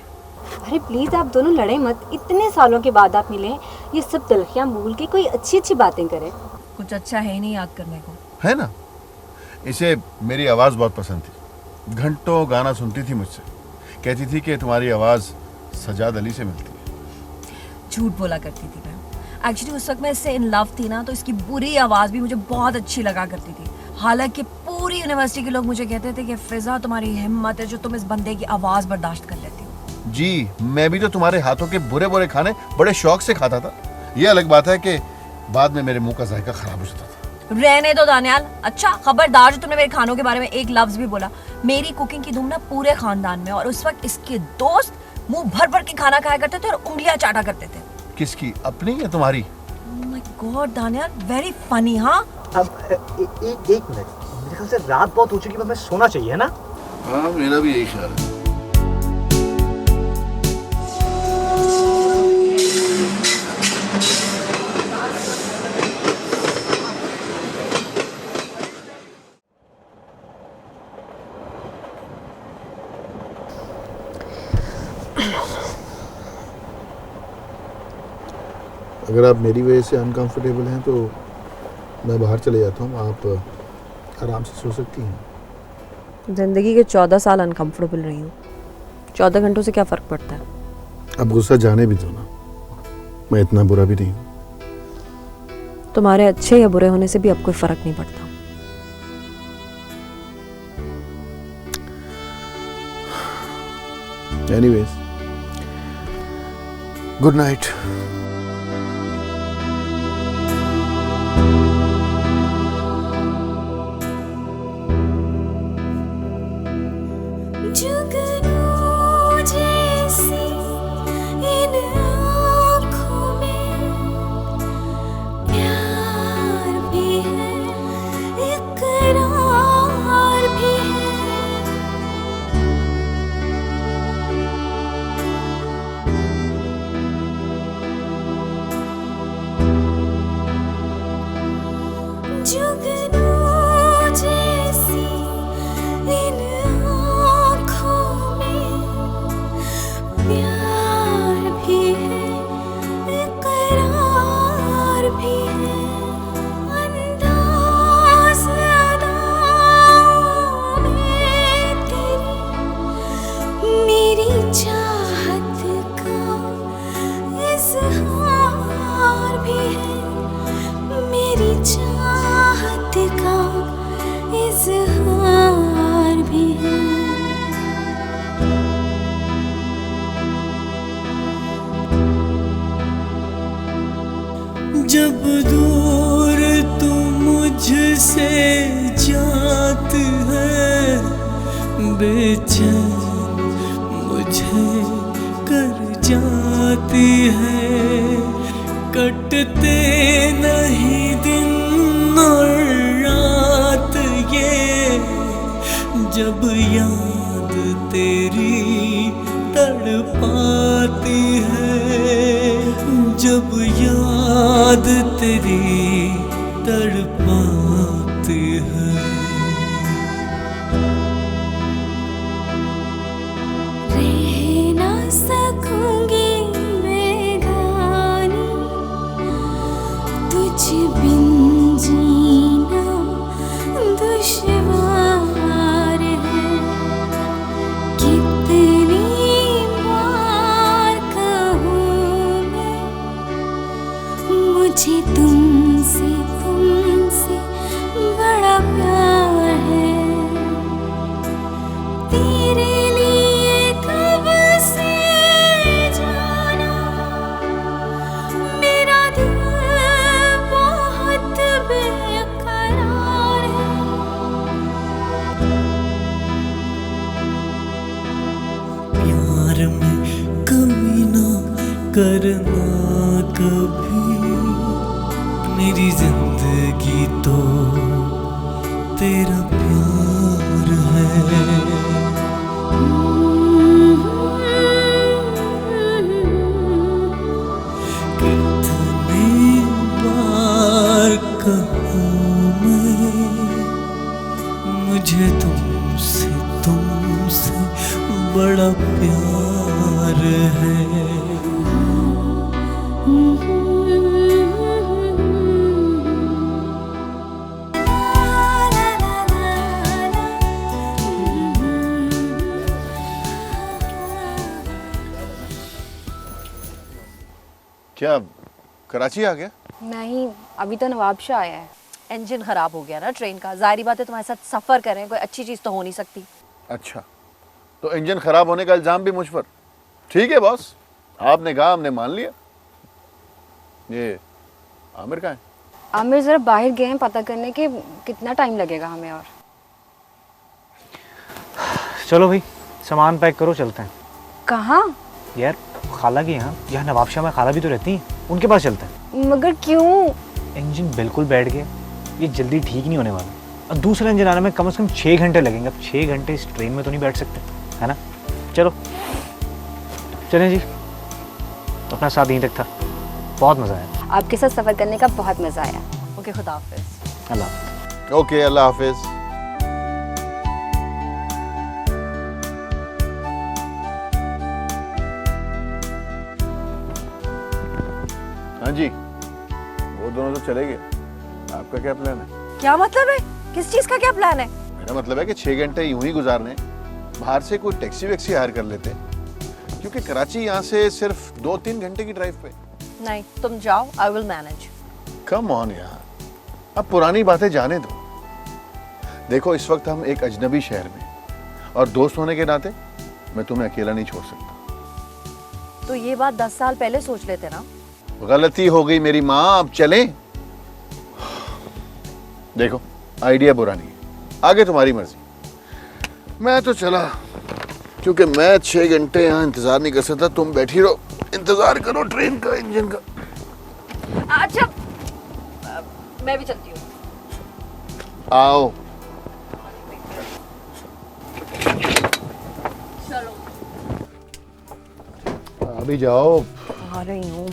Speaker 7: अरे प्लीज आप दोनों लड़े मत, इतने सालों के बाद आप मिले हैं, ये सब तलखियां भूल के कोई अच्छी अच्छी बातें करें।
Speaker 1: कुछ अच्छा है ही नहीं याद करने को,
Speaker 2: है ना? इसे मेरी आवाज बहुत पसंद थी, घंटों गाना सुनती थी मुझसे, कहती थी कि तुम्हारी आवाज सजाद अली से मिलती है।
Speaker 1: झूठ बोला करती थी मैं। एक्चुअली उस वक्त मैं इससे इन लव थी ना, तो इसकी बुरी आवाज भी मुझे बहुत अच्छी लगा करती थी। हालांकि पूरी यूनिवर्सिटी के लोग मुझे कहते थे कि फिजा तुम्हारी हिम्मत है जो तुम इस बंदे की आवाज बर्दाश्त कर लेती हो।
Speaker 2: जी, मैं भी तो तुम्हारे हाथों के बुरे बुरे खाने बड़े शौक से खाता था। ये अलग बात है कि बाद में मेरे मुंह का जायका खराब हो जाता था।
Speaker 1: रहने दो दानियाल। अच्छा खबरदार जो तुमने मेरे खानों के बारे में एक लफ्ज भी बोला। मेरी कुकिंग की धूम ना पूरे खानदान में, और उस वक्त इसके दोस्त मुंह भर भर के खाना खाया करते थे और उंगलियां चाटा करते थे।
Speaker 2: किसकी, अपनी या तुम्हारी?
Speaker 1: Oh my God Daniyal, very funny. हाँ
Speaker 6: अब एक मिनट, मेरे ख्याल से रात बहुत हो चुकी है, मैं सोना चाहिए, है ना?
Speaker 2: हाँ, मेरा भी यही ख्याल है। अगर आप मेरी वजह से अनकंफर्टेबल हैं तो मैं बाहर चले जाता हूँ, आप आराम से सो सकती हैं।
Speaker 1: जिंदगी के 14 साल अनकंफर्टेबल रही हूँ, 14 घंटों से क्या फ़र्क पड़ता है?
Speaker 2: अब गुस्सा जाने भी दो ना, मैं इतना बुरा भी नहीं हूँ।
Speaker 1: तुम्हारे अच्छे या बुरे होने से भी अब कोई फ़र्क नहीं पड़ता।
Speaker 2: Anyways, good night.
Speaker 8: जुगनू जैसी इन आँखों में प्यार भी है, इकरार भी है। जुगनू जैसी इन प्यार भी है, इकरार भी है। अंदाज़ अदाओं में तेरी मेरी चाहत का इज़हार भी है, मेरी चाहत का इज़हार भी है।
Speaker 9: जब दूर तू मुझसे जात है, बेचैन मुझे कर जाती है। कटते नहीं दिन और रात ये, जब याद तेरी तड़पाती है, जब याद तेरी तड़पाती है।
Speaker 8: रह ना सकूंगी मैं गानी, तुझ बिन जीना दुश्वार है। कितनी बार कहूँ मैं, मुझे तुमसे बड़ा प्यार
Speaker 9: करना कभी, मेरी जिंदगी तो तेरा प्यार है। कितनी बार कहूँ मैं, मुझे तुमसे बड़ा प्यार है।
Speaker 5: क्या कराची आ गया?
Speaker 7: नहीं, अभी तो नवाबशाह आया है।
Speaker 1: इंजन खराब हो गया ना ट्रेन का, जाहिर बात है तुम्हारे साथ सफर करें, कोई अच्छी चीज तो हो नहीं सकती।
Speaker 5: अच्छा, तो इंजन खराब होने का इल्जाम भी मुझ पर? ठीक है बॉस, आपने कहा, हमने मान लिया। ये आमिर कहाँ है?
Speaker 7: आमिर जरा बाहर गए हैं पता करने के कितना टाइम लगेगा हमें। और
Speaker 6: चलो भाई, सामान पैक करो, चलते हैं।
Speaker 7: कहाँ?
Speaker 6: यार खाला के यहाँ नवाबशाह में खाला भी तो रहती हैं, उनके पास चलते हैं।
Speaker 7: मगर क्यों?
Speaker 6: इंजन बिल्कुल बैठ गया, ये जल्दी ठीक नहीं होने वाला, और दूसरा इंजन आने में कम से कम 6 घंटे लगेंगे। अब 6 घंटे इस ट्रेन में तो नहीं बैठ सकते, है ना? चलो चलें जी, अपना साथ यहीं तक था, बहुत मज़ा आया।
Speaker 7: आपके साथ सफ़र करने का बहुत मज़ा आया।
Speaker 1: ओके, खुदा हाफिज।
Speaker 6: अल्लाह हाफ़िज़।
Speaker 5: ओके, अल्लाह हाफिज। हाँ जी, वो दोनों तो चले गए, आपका क्या प्लान है?
Speaker 1: क्या मतलब है? किस चीज का क्या प्लान है?
Speaker 5: मेरा मतलब है कि 6 घंटे यूं ही गुजारने, बाहर से कोई टैक्सी वैक्सी हायर कर लेते, क्योंकि कराची यहाँ से सिर्फ 2-3 घंटे की ड्राइव पे।
Speaker 1: नहीं, तुम जाओ, I will manage.
Speaker 5: Come on यार, अब पुरानी बातें जाने दो। देखो, इस वक्त हम एक अजनबी शहर में, और दोस्त होने के नाते मैं तुम्हें अकेला नहीं छोड़ सकता।
Speaker 1: तो ये बात 10 साल पहले सोच लेते ना।
Speaker 5: गलती हो गई मेरी माँ, अब चलें? देखो, आइडिया बुरा नहीं है, आगे तुम्हारी मर्जी। मैं तो चला, क्योंकि मैं 6 घंटे यहाँ इंतजार नहीं कर सकता। तुम बैठी रहो, इंतजार करो ट्रेन का, इंजन का।
Speaker 1: अच्छा, मैं भी चलती हूँ।
Speaker 5: आओ।
Speaker 1: चलो,
Speaker 5: अभी जाओ।
Speaker 1: आ रही हूँ।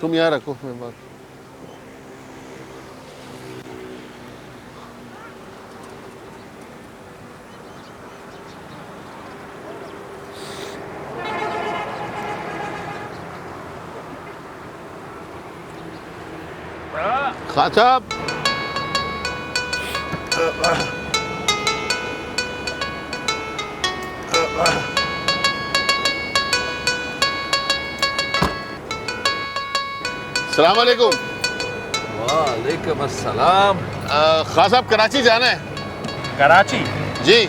Speaker 5: तुम यहाँ रखो, मैं बात। खान साहब, अस्सलाम वालेकुम।
Speaker 2: वालेकुम अस्सलाम।
Speaker 5: खान साहब, कराची जाना है।
Speaker 3: कराची
Speaker 5: जी।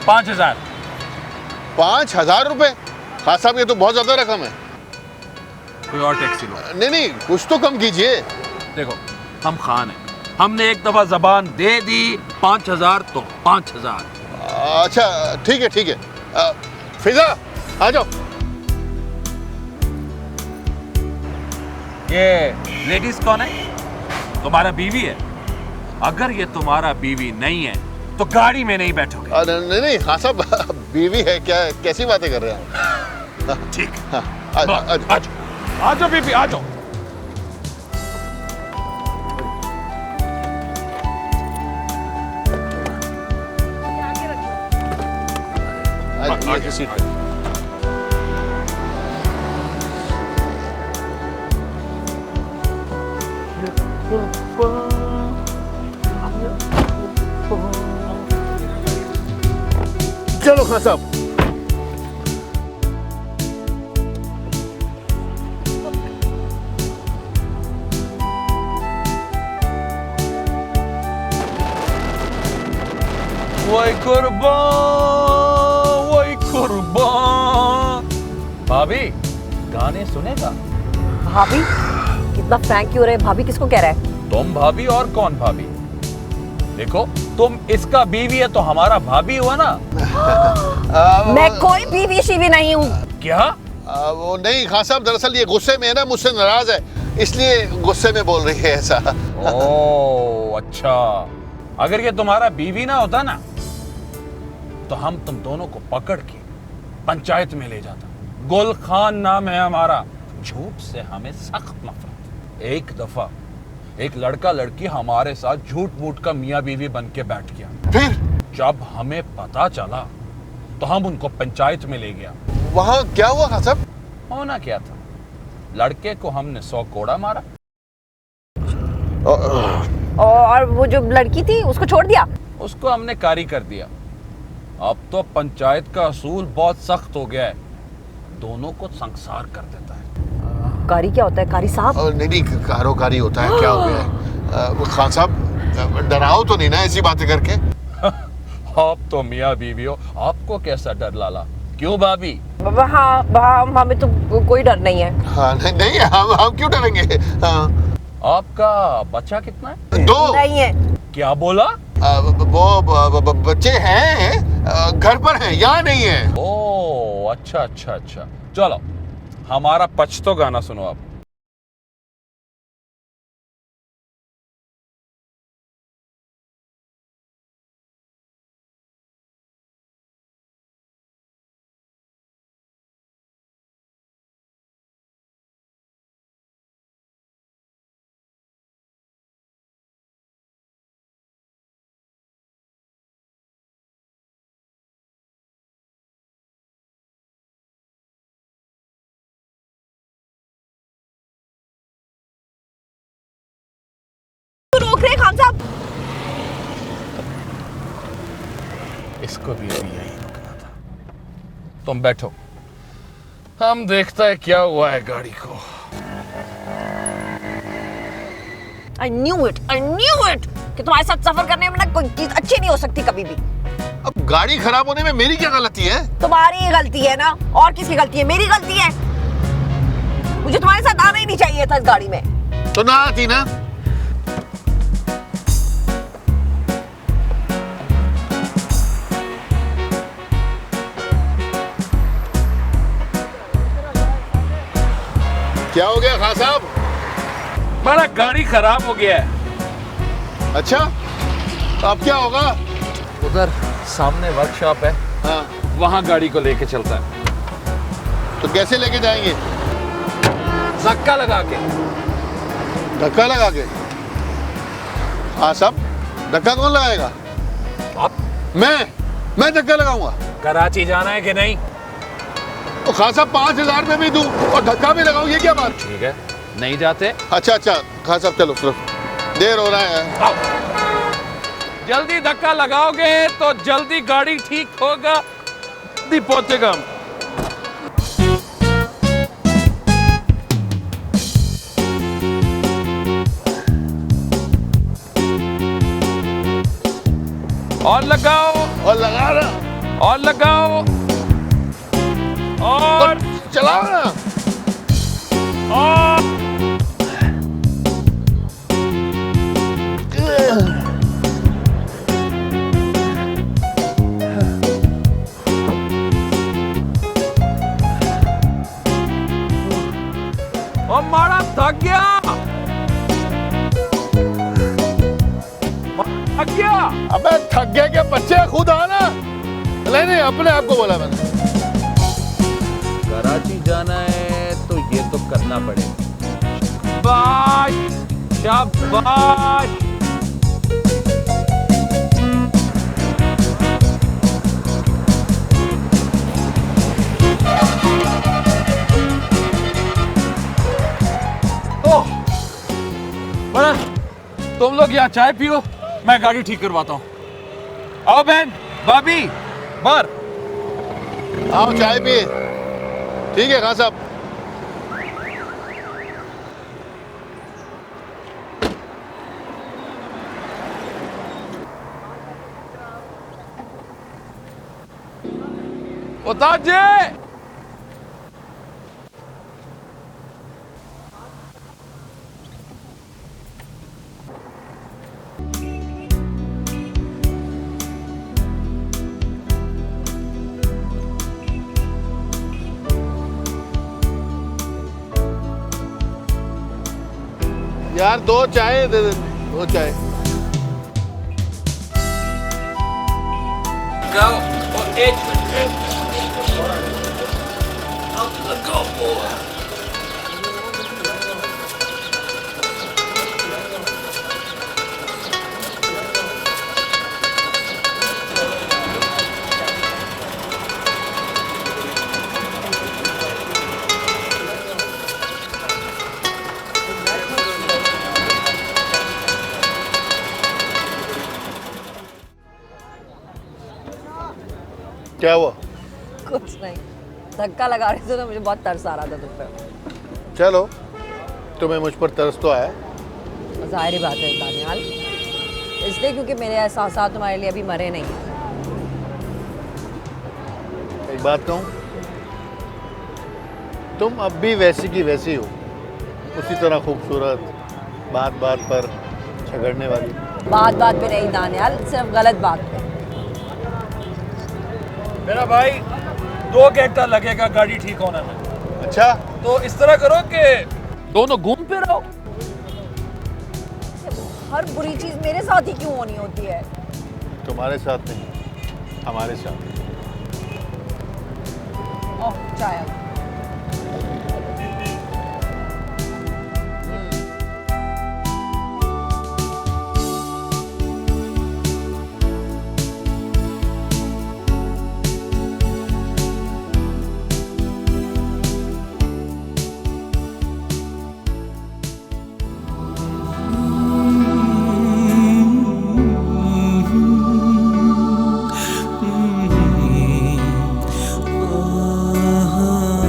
Speaker 3: 5000।
Speaker 5: 5000 रुपए? खान साहब, ये तो बहुत ज्यादा रकम है।
Speaker 10: कोई और टैक्सी लो।
Speaker 5: नहीं नहीं, कुछ तो कम कीजिए।
Speaker 10: देखो हम खान हैं, हमने एक दफा जबान दे दी, 5000 तो 5000।
Speaker 5: अच्छा ठीक है ठीक है। फिजा आ जाओ।
Speaker 10: ये लेडीज कौन है? तुम्हारा बीवी है? अगर ये तुम्हारा बीवी नहीं है तो गाड़ी में नहीं बैठोगे।
Speaker 5: नहीं नहीं हाँ साहब, बीवी है क्या? कैसी बातें कर रहे हैं?
Speaker 10: ठीक,
Speaker 5: आ
Speaker 10: जाओ बीबी, आ जाओ। आगे सीट पे।
Speaker 5: चलो खान साहब।
Speaker 10: वही कुर्बान। भाभी गाने सुनेगा?
Speaker 1: भाभी कितना फ्रैंक क्यों रहे? भाभी किसको कह रहा है?
Speaker 10: तुम भाभी और कौन भाभी? देखो तुम इसका बीवी है तो हमारा भाभी हुआ ना।
Speaker 1: मैं कोई बीवी शीवी नहीं हूँ।
Speaker 10: क्या?
Speaker 5: वो नहीं खान साहब, दरअसल ये गुस्से में है ना, मुझसे नाराज है, इसलिए गुस्से में बोल रही है ऐसा।
Speaker 10: ओह अच्छा, अगर ये तुम्हारा बीवी ना होता ना तो हम तुम दोनों को पकड़ के पंचायत में ले जाता। गुल खान नाम है हमारा। झूठ से हमें सख्त नफरत। एक दफा एक लड़का लड़की हमारे साथ झूठ मूठ का मियाँ बीवी बन के बैठ गया।
Speaker 5: फिर
Speaker 10: जब हमें पता चला तो हम उनको पंचायत में ले गया।
Speaker 5: वहाँ क्या हुआ खान साहब?
Speaker 10: होना क्या था, लड़के को हमने 100 कोड़ा मारा।
Speaker 1: और वो जो लड़की थी उसको छोड़ दिया?
Speaker 10: उसको हमने कारी कर दिया। अब तो पंचायत का असूल बहुत सख्त हो गया है, दोनों को संसार कर देता है।
Speaker 1: कारी क्या होता है? कारी साहब?
Speaker 5: नहीं नहीं, कारोकारी होता है। क्या हो गया है खान साहब? डराओ तो नहीं ना ऐसी बातें करके।
Speaker 10: आप तो मियाँ बीवी हो, आपको कैसा डर लाला? क्यों भाभी?
Speaker 1: हाँ हमें तो कोई डर नहीं है।
Speaker 5: हाँ नहीं नहीं, हम क्यों डरेंगे? हाँ।
Speaker 10: आपका बच्चा कितना है?
Speaker 5: 2
Speaker 1: नहीं है।
Speaker 10: क्या बोला?
Speaker 5: वो बच्चे हैं, घर पर हैं, यहाँ नहीं है।
Speaker 10: ओ अच्छा अच्छा अच्छा, चलो हमारा पछतो गाना सुनो आप।
Speaker 1: रोक रहे खान साहब?
Speaker 10: इसको भी यही रुकना था। तुम बैठो, हम देखता है क्या हुआ है गाड़ी को।
Speaker 1: I knew it कि तुम्हारे साथ सफर करने में ना कोई चीज अच्छी नहीं हो सकती कभी भी।
Speaker 5: अब गाड़ी खराब होने में मेरी क्या गलती है?
Speaker 1: तुम्हारी ही गलती है ना, और किसकी गलती है? मेरी गलती है। मुझे तुम्हारे साथ आना ही नहीं चाहिए था इस गाड़ी में।
Speaker 5: तो ना आती ना। क्या हो गया खान साहब?
Speaker 10: हमारा गाड़ी खराब हो गया है।
Speaker 5: अच्छा, अब क्या होगा?
Speaker 10: उधर सामने वर्कशॉप है,
Speaker 5: हाँ,
Speaker 10: वहां गाड़ी को लेके चलता है।
Speaker 5: तो कैसे लेके जाएंगे?
Speaker 10: धक्का लगा के।
Speaker 5: धक्का लगा के? हाँ साहब, धक्का कौन लगाएगा?
Speaker 10: आप?
Speaker 5: मैं धक्का लगाऊंगा?
Speaker 10: कराची जाना है कि नहीं?
Speaker 5: तो खान साहब 5000 में भी दूं और धक्का भी लगाऊं, ये क्या बात?
Speaker 10: ठीक है, नहीं जाते?
Speaker 5: अच्छा अच्छा खान साहब चलो, सिर्फ देर हो रहा है।
Speaker 10: आओ। जल्दी धक्का लगाओगे तो जल्दी गाड़ी ठीक होगा, दी पहुंचेगा। और लगाओ,
Speaker 5: और लगा रहा,
Speaker 10: और लगाओ, और
Speaker 5: चलाओ ना।
Speaker 10: ओ मारा थक गया, थक गया।
Speaker 5: अबे थक गया क्या? बच्चे खुद आना। नहीं अपने आप को बोला मैंने।
Speaker 10: कराची जाना है तो ये तो करना पड़ेगा। शाबाश, शाबाश। बड़ा, तुम लोग यहाँ चाय पियो, मैं गाड़ी ठीक करवाता हूँ। आओ बहन, भाभी, बाहर
Speaker 5: आओ चाय पिए। ठीक है खान साहब।
Speaker 10: उतार जी।
Speaker 5: यार 2 चाय दे दे, 2 चाय। क्या हुआ?
Speaker 1: कुछ नहीं, धक्का लगा रहे थे तो मुझे बहुत तरस आ रहा था तुम पे।
Speaker 5: चलो, तुम्हें मुझ पर तरस तो आया।
Speaker 1: जाहिर बात है दानियाल, इसलिए क्योंकि मेरे एहसास तुम्हारे लिए अभी मरे नहीं।
Speaker 5: एक बात कहूँ, तुम अब भी वैसी की वैसी हो, उसी तरह खूबसूरत, बात बात पर झगड़ने वाली।
Speaker 1: बात बात पे नहीं दानियाल, सिर्फ गलत बात पे।
Speaker 10: मेरा भाई 2 घंटा लगेगा गाड़ी ठीक होने में।
Speaker 5: अच्छा,
Speaker 10: तो इस तरह करो कि दोनों घूम फिर आओ।
Speaker 1: हर बुरी चीज मेरे साथ ही क्यों होनी होती है?
Speaker 5: तुम्हारे साथ नहीं, हमारे साथ।
Speaker 1: ओह, चाय।
Speaker 9: ah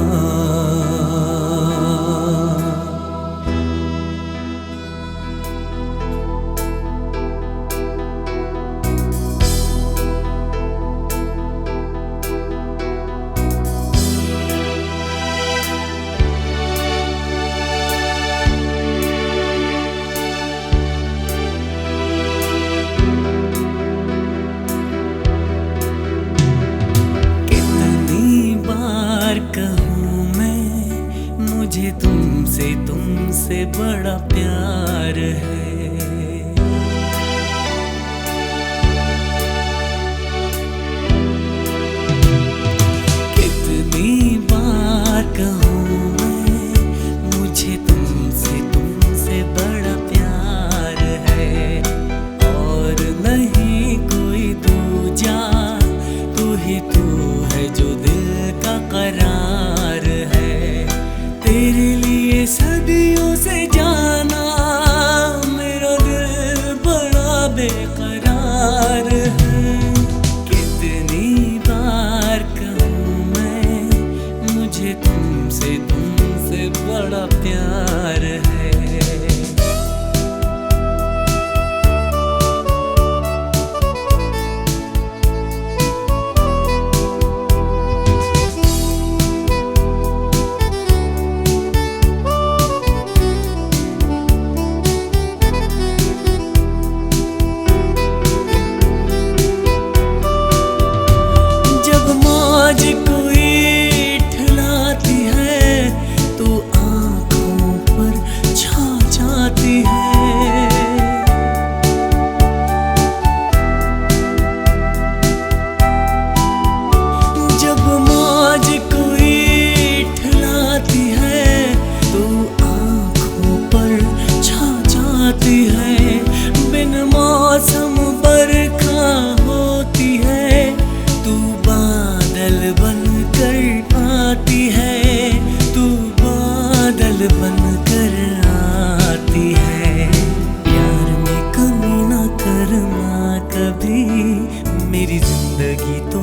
Speaker 9: मेरी जिंदगी तो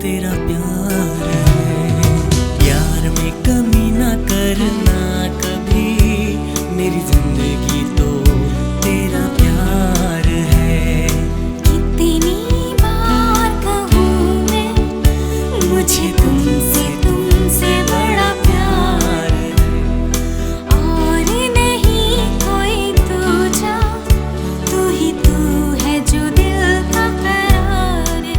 Speaker 9: तेरा प्यार है। प्यार में कमी ना करना कभी, मेरी जिंदगी तो तेरा प्यार है।
Speaker 8: कितनी बार कहूँ मैं, मुझे तुमसे बड़ा प्यार है। और नहीं कोई दूजा, तू ही तू है जो दिल का करार है।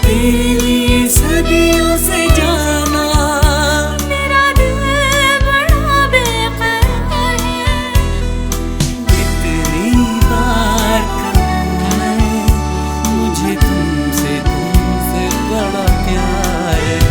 Speaker 9: तेरे लिए सदियों से जाना,
Speaker 8: मेरा दिल बड़ा बेकरार है।
Speaker 9: कितनी बार कहूँ मैं, मुझे तुमसे बड़ा प्यार है।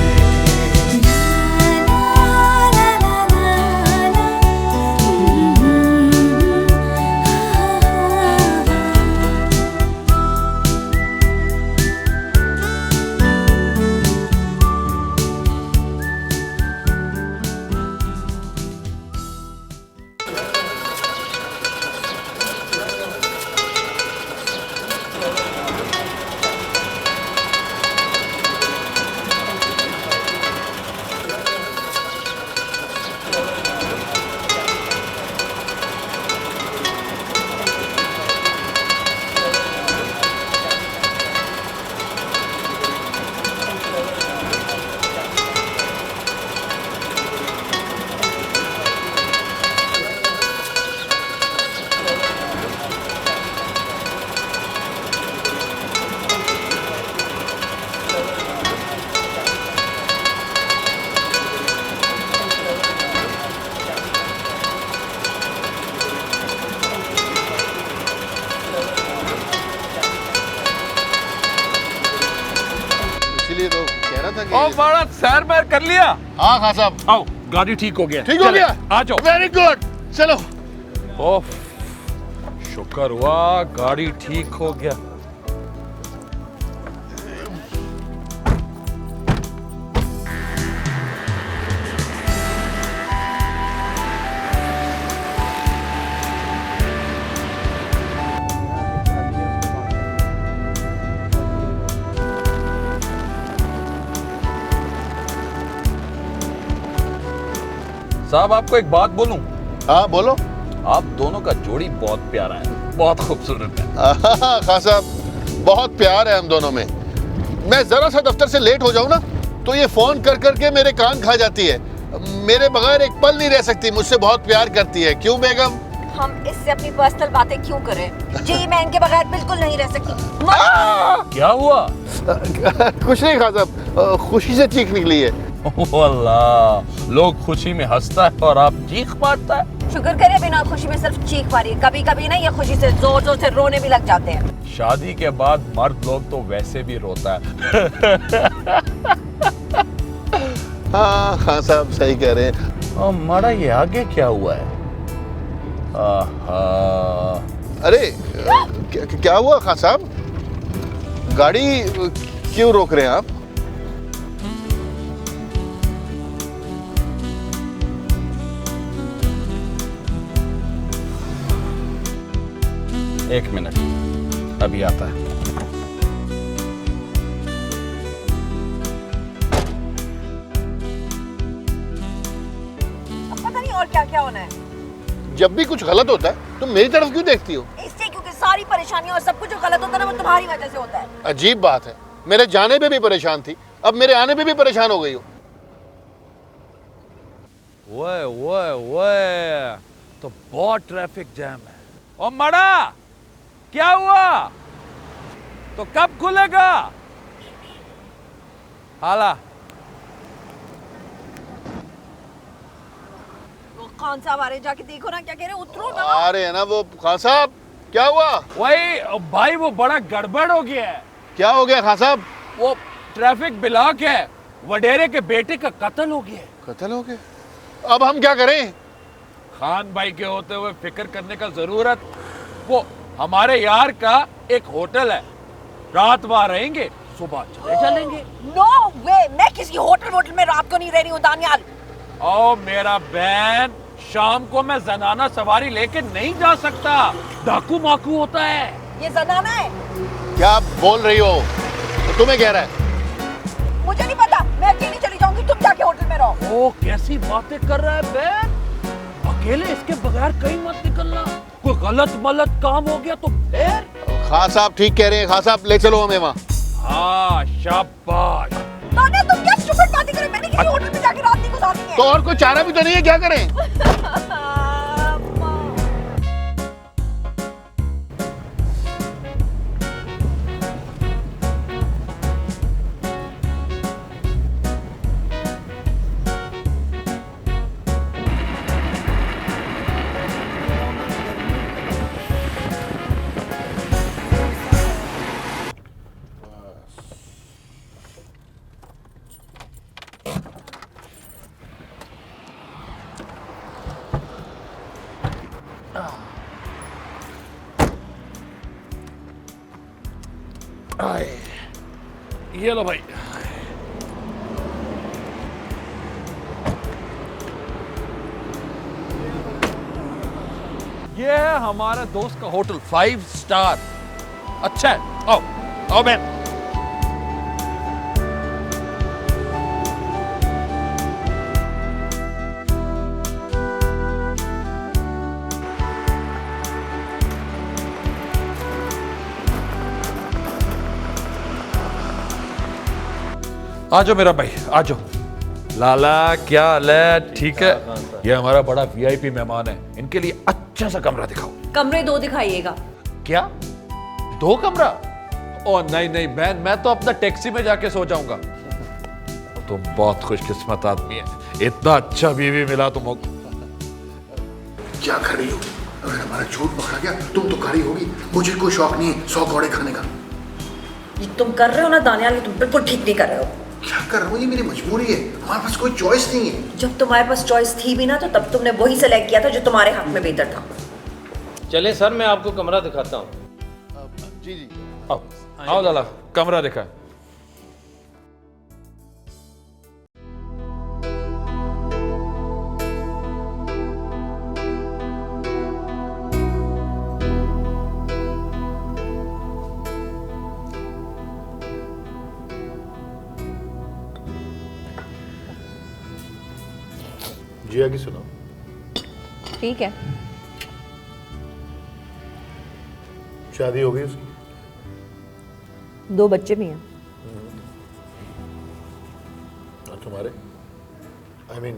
Speaker 5: इसीलिए तो कह रहा था कि
Speaker 10: ओ बड़ा सैर बैर कर लिया।
Speaker 5: हाँ खान साहब,
Speaker 10: आओ गाड़ी ठीक हो गया।
Speaker 5: ठीक हो
Speaker 10: चले,
Speaker 5: गया।
Speaker 10: आ जाओ।
Speaker 5: वेरी गुड, चलो।
Speaker 10: ओह शुक्र हुआ गाड़ी ठीक हो गया। साहब आपको एक बात बोलूं?
Speaker 5: हाँ बोलो।
Speaker 10: आप दोनों का जोड़ी बहुत प्यारा है, बहुत खूबसूरत है।
Speaker 5: खान साहब, बहुत प्यार है हम दोनों में। मैं जरा सा दफ्तर से लेट हो जाऊं ना तो ये फोन कर करके मेरे कान खा जाती है। मेरे बगैर एक पल नहीं रह सकती, मुझसे बहुत प्यार करती है। क्यों बेगम?
Speaker 1: हम इससे अपनी पर्सनल बातें क्यों करें? जी मैं इनके बगैर बिल्कुल नहीं रह सकती।
Speaker 10: क्या हुआ?
Speaker 5: कुछ नहीं खान साहब, खुशी से चीख निकली है।
Speaker 10: अल्लाह, लोग खुशी में हंसता है और आप चीख मारता है।
Speaker 1: शुक्र करे बिना खुशी में सिर्फ चीख मारी, कभी कभी ना ये खुशी से जोर जोर से रोने भी लग जाते हैं।
Speaker 10: शादी के बाद मर्द लोग तो वैसे भी रोता है।
Speaker 5: हाँ खान साहब सही कह रहे हैं।
Speaker 10: और मारा ये आगे क्या हुआ है? आहा।
Speaker 5: अरे क्या हुआ खान साहब? गाड़ी क्यों रोक रहे हैं आप?
Speaker 10: एक मिनट, अभी आता है।
Speaker 1: अब पता नहीं और क्या क्या होना है।
Speaker 5: जब भी कुछ गलत होता है तुम मेरी तरफ क्यों देखती हो?
Speaker 1: इससे क्योंकि सारी परेशानियां और सब कुछ जो गलत होता है ना वो तुम्हारी वजह से होता है।
Speaker 5: अजीब बात है, मेरे जाने पे भी परेशान थी, अब मेरे आने पे भी परेशान हो गई हो।
Speaker 10: वो तो बहुत ट्रैफिक जैम है। ओ मड़ा, क्या हुआ? तो कब खुलेगा? हाला।
Speaker 1: वो खान साहब आ रहे, जाके देखो ना क्या कह रहे हैं। उतरो ना।
Speaker 5: आ रहे हैं ना वो। खान साहब क्या हुआ?
Speaker 10: वही भाई, वो बड़ा गड़बड़ हो गया है।
Speaker 5: क्या हो गया खान साहब?
Speaker 10: वो ट्रैफिक ब्लॉक है, वडेरे के बेटे का कत्ल हो गया है।
Speaker 5: कत्ल हो गया? अब हम क्या करें?
Speaker 10: खान भाई के होते हुए फिक्र करने का जरूरत। वो हमारे यार का एक होटल है, रात वहां रहेंगे, सुबह चले चलेंगे।
Speaker 1: नो वे, मैं किसी होटल में रात को नहीं रह रही हूँ दानियाल।
Speaker 10: ओ मेरा बहन, शाम को मैं जनाना सवारी लेके नहीं जा सकता, डाकू माकू होता है।
Speaker 1: ये जनाना है?
Speaker 5: क्या बोल रही हो? तो तुम्हें कह रहा है।
Speaker 1: मुझे नहीं पता, मैं अकेली चली जाऊंगी, तुम जाके होटल में रहो।
Speaker 10: ओ कैसी बातें कर रहा है बहन, अकेले इसके बगैर कहीं मत निकलना, कोई गलत मलत काम हो गया तो फिर।
Speaker 5: खान साहब ठीक कह रहे हैं, खान साहब ले चलो हमें वहाँ।
Speaker 10: हाँ शाबाश।
Speaker 1: दानिया तुम क्या स्टूपिड बातें कर रहे हो? मैंने किसी होटल में जाके रात नहीं गुजारनी है।
Speaker 5: तो और कोई चारा भी तो नहीं है, क्या करें?
Speaker 10: ये लो भाई। ये है हमारे दोस्त का होटल 5 स्टार। अच्छा है, आओ आओ बहन। आ जाओ मेरा भाई, आ जाओ। लाला क्या हाल है? ठीक है। ये हमारा बड़ा वीआईपी मेहमान है, इनके लिए अच्छा सा कमरा दिखाओ।
Speaker 1: कमरे 2 दिखाइएगा।
Speaker 10: क्या 2 कमरा? ओ नहीं नहीं बहन, मैं तो अपना टैक्सी में जाके सो जाऊंगा। तुम बहुत खुशकिस्मत आदमी है, इतना अच्छा बीवी मिला तुमको।
Speaker 5: क्या खड़ी हो? अगर हमारा झूठ पकड़ा गया तुम तो खड़ी होगी। मुझे कोई शौक नहीं है 100 कौड़े खाने का।
Speaker 1: ये तुम कर रहे हो ना दानियाल, ये तुम बिल्कुल ठीक नहीं कर रहे हो।
Speaker 5: क्या कर रहा हूँ? ये मेरी मजबूरी है, हमारे पास कोई चॉइस नहीं है।
Speaker 1: जब तुम्हारे पास चॉइस थी भी ना, तो तब तुमने वही सेलेक्ट किया था जो तुम्हारे हक में बेहतर था।
Speaker 11: चले सर, मैं आपको कमरा दिखाता हूँ।
Speaker 5: जी जी
Speaker 10: आओ आओ लाला, कमरा दिखा।
Speaker 5: जिया की सुनाओ।
Speaker 1: ठीक है।
Speaker 5: शादी हो गई उसकी?
Speaker 1: 2 बच्चे भी हैं।
Speaker 5: और तुम्हारे? I mean,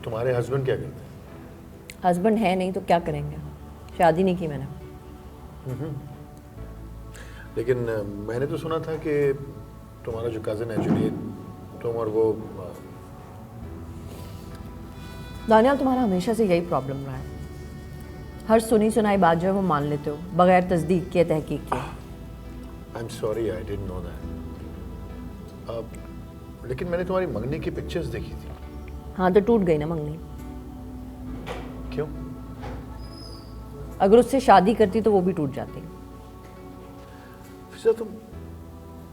Speaker 5: तुम्हारे हस्बैंड क्या करते हैं?
Speaker 1: हस्बैंड है नहीं तो क्या करेंगे, शादी नहीं की मैंने।
Speaker 5: लेकिन मैंने तो सुना था कि तुम्हारा जो कज़न है जुनेद, तुम और वो
Speaker 1: दानियाल, तुम्हारा हमेशा से यही प्रॉब्लम रहा है। हर सुनी सुनाई बात जो है वो मान लेते हो बगैर तस्दीक के, तहकीक के।
Speaker 5: आई am sorry, I didn't know that. लेकिन मैंने तुम्हारी मंगनी की पिक्चर्स देखी थी।
Speaker 1: हाँ तो टूट गई ना मंगनी।
Speaker 5: क्यों?
Speaker 1: अगर उससे शादी करती तो वो भी टूट जाती।
Speaker 5: फिजा, तुम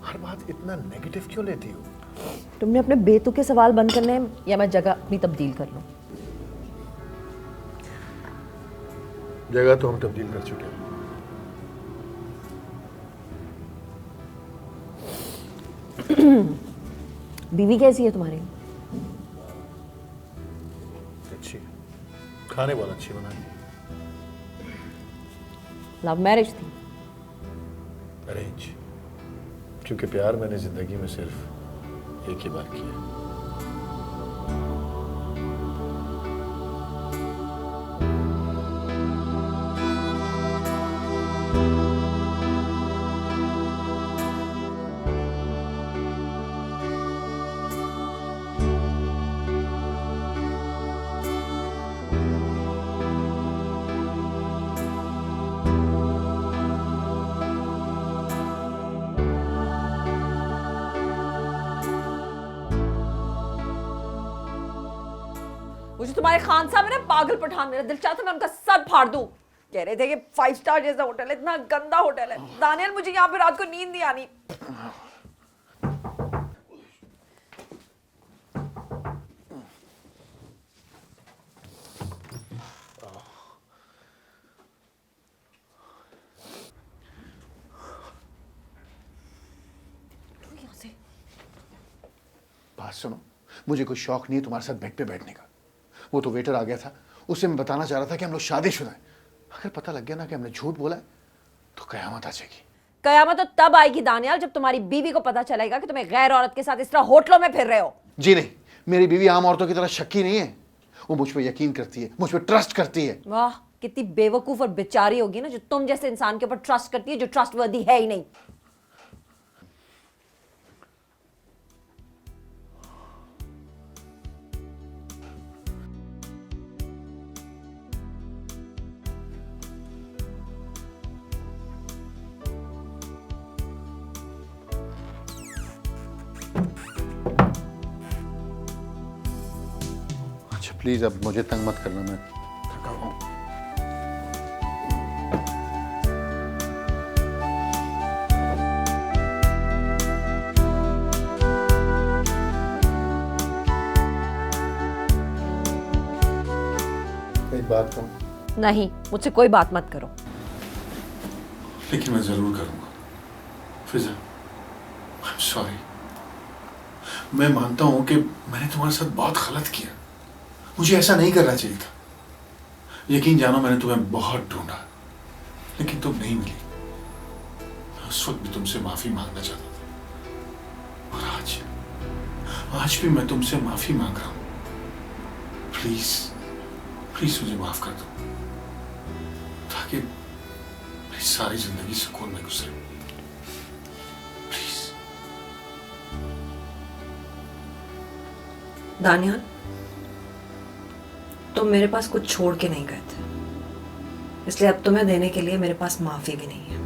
Speaker 5: हर बात इतना नेगेटिव क्यों लेती हो?
Speaker 1: तुमने अपने बेतुके सवाल बंद करने हैं, या मैं जगह अपनी तब्दील कर लूं?
Speaker 5: जगह तो हम तब्दील कर चुके हैं।
Speaker 1: बीवी कैसी है तुम्हारी?
Speaker 5: अच्छी, खाने वाला अच्छी बनाई।
Speaker 1: लव मैरिज थी?
Speaker 5: अरेंज, क्योंकि प्यार मैंने जिंदगी में सिर्फ एक ही बार किया।
Speaker 1: मुझे तुम्हारे खान साहब है ना पागल पठान, मेरा दिल चाहता मैं उनका सर फाड़ दूं। कह रहे थे कि 5 स्टार जैसा होटल है, इतना गंदा होटल है। दानियाल, मुझे यहाँ पे रात को नींद नहीं आनी।
Speaker 5: बात सुनो, मुझे कोई शौक नहीं है तुम्हारे साथ बेड पे बैठने का। वो तो वेटर आ गया था, उसे मैं बताना चाह रहा था कि हम लोग शादीशुदा हैं। अगर पता लग गया ना कि हमने झूठ बोला है तो कयामत आ जाएगी।
Speaker 1: कयामत तो तब आएगी दानियाल जब तुम्हारी बीवी को पता चलेगा कि तुम्हें गैर औरत के साथ इस तरह होटलों में फिर रहे हो।
Speaker 5: जी नहीं, मेरी बीवी आम औरतों की तरह शक्की नहीं है। वो मुझ पर यकीन करती है, मुझ पर ट्रस्ट करती है।
Speaker 1: वाह, कितनी बेवकूफ और बेचारी होगी ना जो तुम जैसे इंसान के ऊपर ट्रस्ट करती है जो ट्रस्टवर्दी है ही नहीं।
Speaker 5: अच्छा प्लीज अब मुझे तंग मत करना, मैं थका हुआ हूं। एक बात कहूं?
Speaker 1: नहीं, मुझसे कोई बात मत करो।
Speaker 5: लेकिन मैं जरूर करूंगा। फिजा, आई एम सॉरी। मैं मानता हूं कि मैंने तुम्हारे साथ बहुत गलत किया। मुझे ऐसा नहीं करना चाहिए था। यकीन जानो मैंने तुम्हें बहुत ढूंढा, लेकिन तुम नहीं मिली। मैं उस वक्त भी तुमसे माफी मांगना चाहता था, और आज भी मैं तुमसे माफी मांग रहा हूं। प्लीज प्लीज मुझे माफ कर दो, ताकि मेरी सारी जिंदगी सुकून में गुजरे। प्लीज।
Speaker 1: दानियाल, तुम मेरे पास कुछ छोड़ के नहीं गए थे, इसलिए अब तुम्हें देने के लिए मेरे पास माफी भी नहीं है।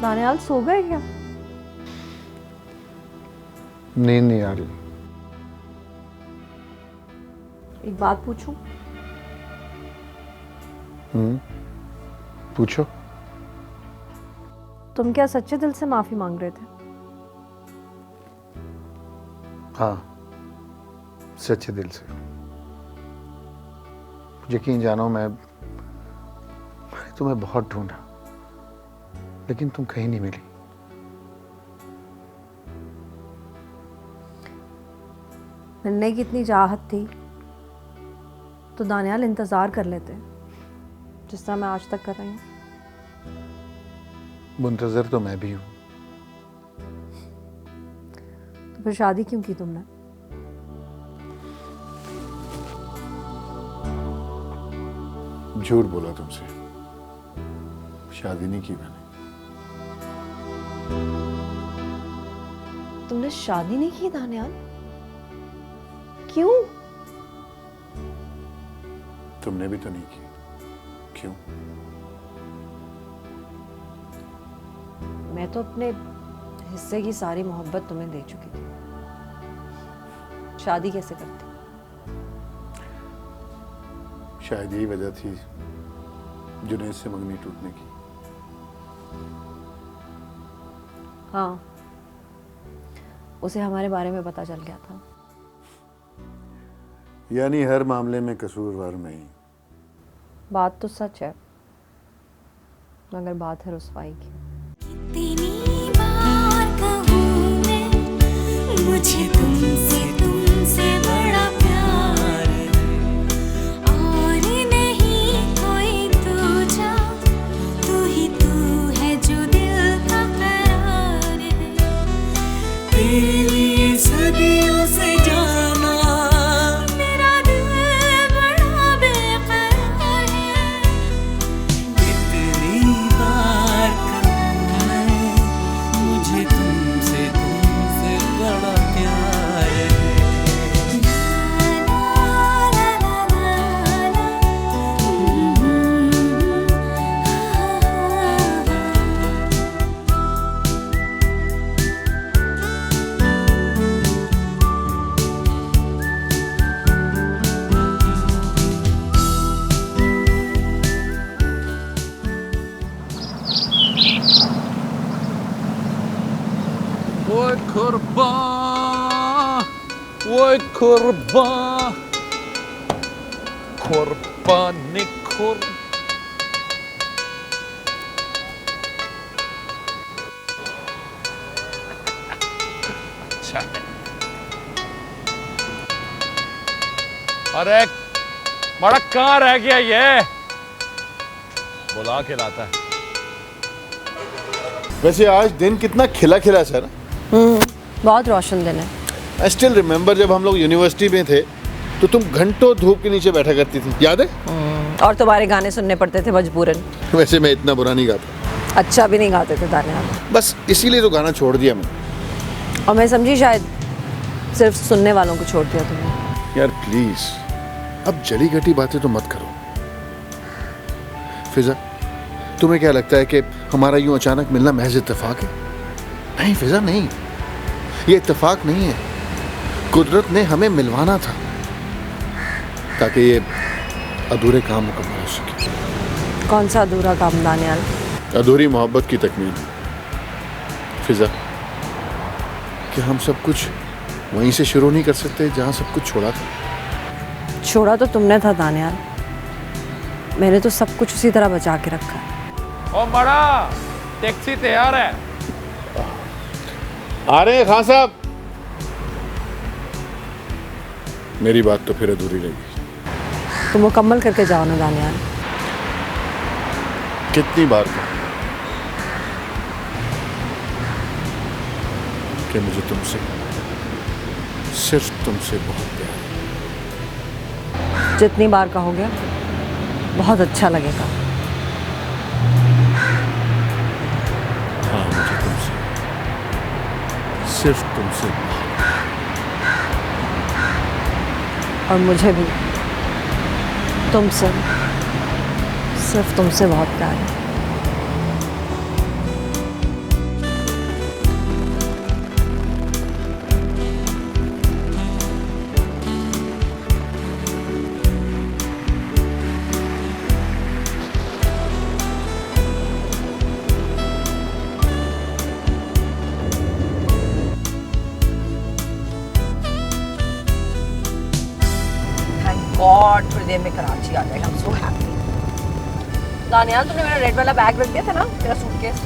Speaker 1: दानियाल सो गए क्या?
Speaker 5: नींद नहीं आ रही।
Speaker 1: एक बात पूछूं?
Speaker 5: पूछो।
Speaker 1: तुम क्या सच्चे दिल से माफी मांग रहे थे?
Speaker 5: हाँ, सच्चे दिल से। यकीन जानो मैंने तुम्हें बहुत ढूंढा, लेकिन तुम कहीं नहीं मिली।
Speaker 1: मिलने की इतनी चाहत थी तो दानियाल इंतजार कर लेते, जिस तरह मैं आज तक कर रही हूँ।
Speaker 5: मुंतजर तो मैं भी हूं।
Speaker 1: तो फिर शादी क्यों की तुमने?
Speaker 5: झूठ बोला तुमसे, शादी नहीं की मैंने।
Speaker 1: तुमने शादी नहीं की दानियाल? क्यों?
Speaker 5: तुमने भी तो नहीं की, क्यों?
Speaker 1: मैं तो अपने हिस्से की सारी मोहब्बत तुम्हें दे चुकी थी, शादी कैसे करती?
Speaker 5: शायद यही वजह थी जुनैद से मंगनी टूटने की।
Speaker 1: हाँ, उसे हमारे बारे में पता चल गया था।
Speaker 5: यानी हर मामले में कसूरवार मैं ही।
Speaker 1: बात तो सच है, मगर बात है रुसवाई की।
Speaker 8: कितनी बार कहूँ मैं, मुझे तुमसे बड़ा प्यार है, और नहीं कोई दूजा, तू ही तू है जो दिल का करार है।
Speaker 9: तेरे लिए सदियों से जाना,
Speaker 8: मेरा दिल बड़ा बेकरार है।
Speaker 9: कितनी बार कहूँ मैं, मुझे तुमसे बड़ा प्यार
Speaker 10: वो कुर्बान कुर्बानी कुर अच्छा अरे बड़ा कहाँ रह गया ये बुला के लाता है।
Speaker 5: वैसे आज दिन कितना खिला खिला सर।
Speaker 1: बहुत रोशन दिन है।
Speaker 5: आई स्टिल रिमेम्बर जब हम लोग यूनिवर्सिटी में थे तो तुम घंटों धूप के नीचे बैठा करती थी, याद है?
Speaker 1: और तुम्हारे गाने सुनने पड़ते थे मजबूरन।
Speaker 5: वैसे मैं इतना बुरा नहीं गाता।
Speaker 1: अच्छा भी नहीं गाते थे दानियाल।
Speaker 5: बस इसीलिए तो गाना छोड़ दिया मैंने।
Speaker 1: और मैं समझी शायद सिर्फ सुनने वालों को छोड़ दिया तुमने।
Speaker 5: यार प्लीज अब जली घटी बातें तो मत करो। फिजा, तुम्हें क्या लगता है कि हमारा यूं अचानक मिलना महज इत्तेफाक है? नहीं फिजा, नहीं, ये इत्तेफाक नहीं है। कुदरत ने हमें मिलवाना था ताकि ये अधूरे काम मुकम्मल हो सके।
Speaker 1: कौन सा अधूरा काम दानियाल?
Speaker 5: अधूरी मोहब्बत की तकमील। फिजा, क्या हम सब कुछ वहीं से शुरू नहीं कर सकते जहां सब कुछ छोड़ा था?
Speaker 1: छोड़ा तो तुमने था दानियाल, मैंने तो सब कुछ उसी तरह बचा के रखा है।
Speaker 10: ओ बड़ा टैक्सी तैयार है।
Speaker 5: आ रहे हैं खान साहब। मेरी बात तो फिर अधूरी रही।
Speaker 1: तो मुकम्मल करके जाओ ना दानियाल।
Speaker 5: कितनी बार कहूं कि मुझे तुमसे, सिर्फ तुमसे बहुत प्यार है।
Speaker 1: जितनी बार कहोगे बहुत अच्छा लगेगा।
Speaker 5: हाँ, मुझे तुमसे, सिर्फ तुमसे
Speaker 1: और मुझे भी तुमसे, सिर्फ तुमसे बहुत प्यार है। गॉड थोड़ी देर में कराची आ जाएगा। I am so happy. Daniyal, तुमने मेरा रेड वाला बैग रख दिया था ना, तेरा सूटकेस।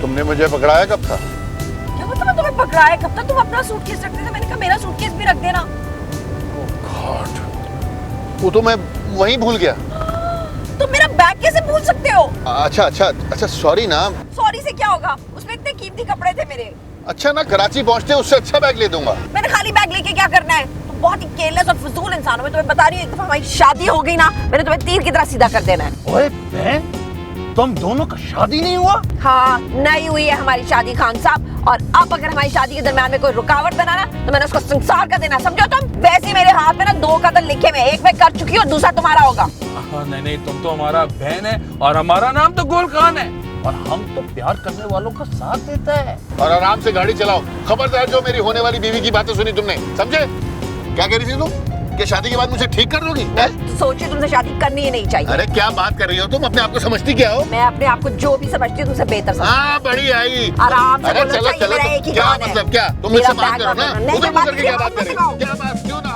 Speaker 5: तुमने मुझे पकड़ाया कब था?
Speaker 1: क्या मतलब मैं तुम्हें पकड़ाया कब तक? तुम अपना सूटकेस रखते थे, मैंने कहा मेरा सूटकेस भी रख देना।
Speaker 5: गॉड, वो तो मैं वहीं भूल गया।
Speaker 1: तुम मेरा बैग कैसे भूल सकते हो?
Speaker 5: अच्छा अच्छा अच्छा, सॉरी ना।
Speaker 1: सॉरी से क्या होगा? उसमें इतने कीमती कपड़े थे मेरे।
Speaker 5: अच्छा ना, कराची पहुंचते उससे अच्छा बैग ले दूंगा।
Speaker 1: मैंने खाली बैग लेके क्या करना है? तुम बहुत ही केयरलेस और फजूल इंसान हो। मैं तुम्हें बता रही हूँ, एक दफा हमारी शादी हो गई ना, मैंने तुम्हें तीर की तरह सीधा कर देना है।
Speaker 10: ओए बहन, तुम दोनों का शादी नहीं हुआ?
Speaker 1: हाँ, नहीं हुई है हमारी शादी खान साहब। और अब अगर हमारी शादी के दरमियान में कोई रुकावट बनाना तो मैंने उसको संसार का देना, समझो तुम? वैसे मेरे हाथ में ना 2 कत्ल लिखे हुए, एक मैं कर चुकी हूँ और दूसरा तुम्हारा होगा।
Speaker 10: नहीं नहीं, तुम तो हमारा बहन है और हमारा नाम तो गुल खान है और हम तो प्यार करने वालों का साथ देता है।
Speaker 5: और आराम से गाड़ी चलाओ। खबरदार जो मेरी होने वाली बीवी की बातें सुनी तुमने, समझे? क्या कह रही थी तुम? कि शादी के बाद मुझे ठीक कर दोगी?
Speaker 1: तो सोचिए, तुमसे शादी करनी ही नहीं चाहिए।
Speaker 5: अरे क्या बात कर रही हो तुम? अपने आप को समझती क्या हो?
Speaker 1: मैं अपने आप को जो भी समझती हूँ तुमसे बेहतर समझती हूँ।
Speaker 5: हाँ, बड़ी आई।
Speaker 1: आराम से
Speaker 5: अरे
Speaker 1: बोलो,
Speaker 5: चलो
Speaker 1: चाहिए
Speaker 5: चलो,
Speaker 1: मेरा एक ही
Speaker 5: क्या
Speaker 1: कान है।
Speaker 5: मतलब क्या? तुम
Speaker 1: मेरा
Speaker 5: मुझसे बात
Speaker 1: बैग
Speaker 5: करो ना,
Speaker 1: नहीं,
Speaker 5: उधर
Speaker 1: मैं बात
Speaker 5: करके क्या
Speaker 1: नहीं
Speaker 5: बात कर रही हो?
Speaker 1: करूँ।
Speaker 5: क्या बात, क्यों ना?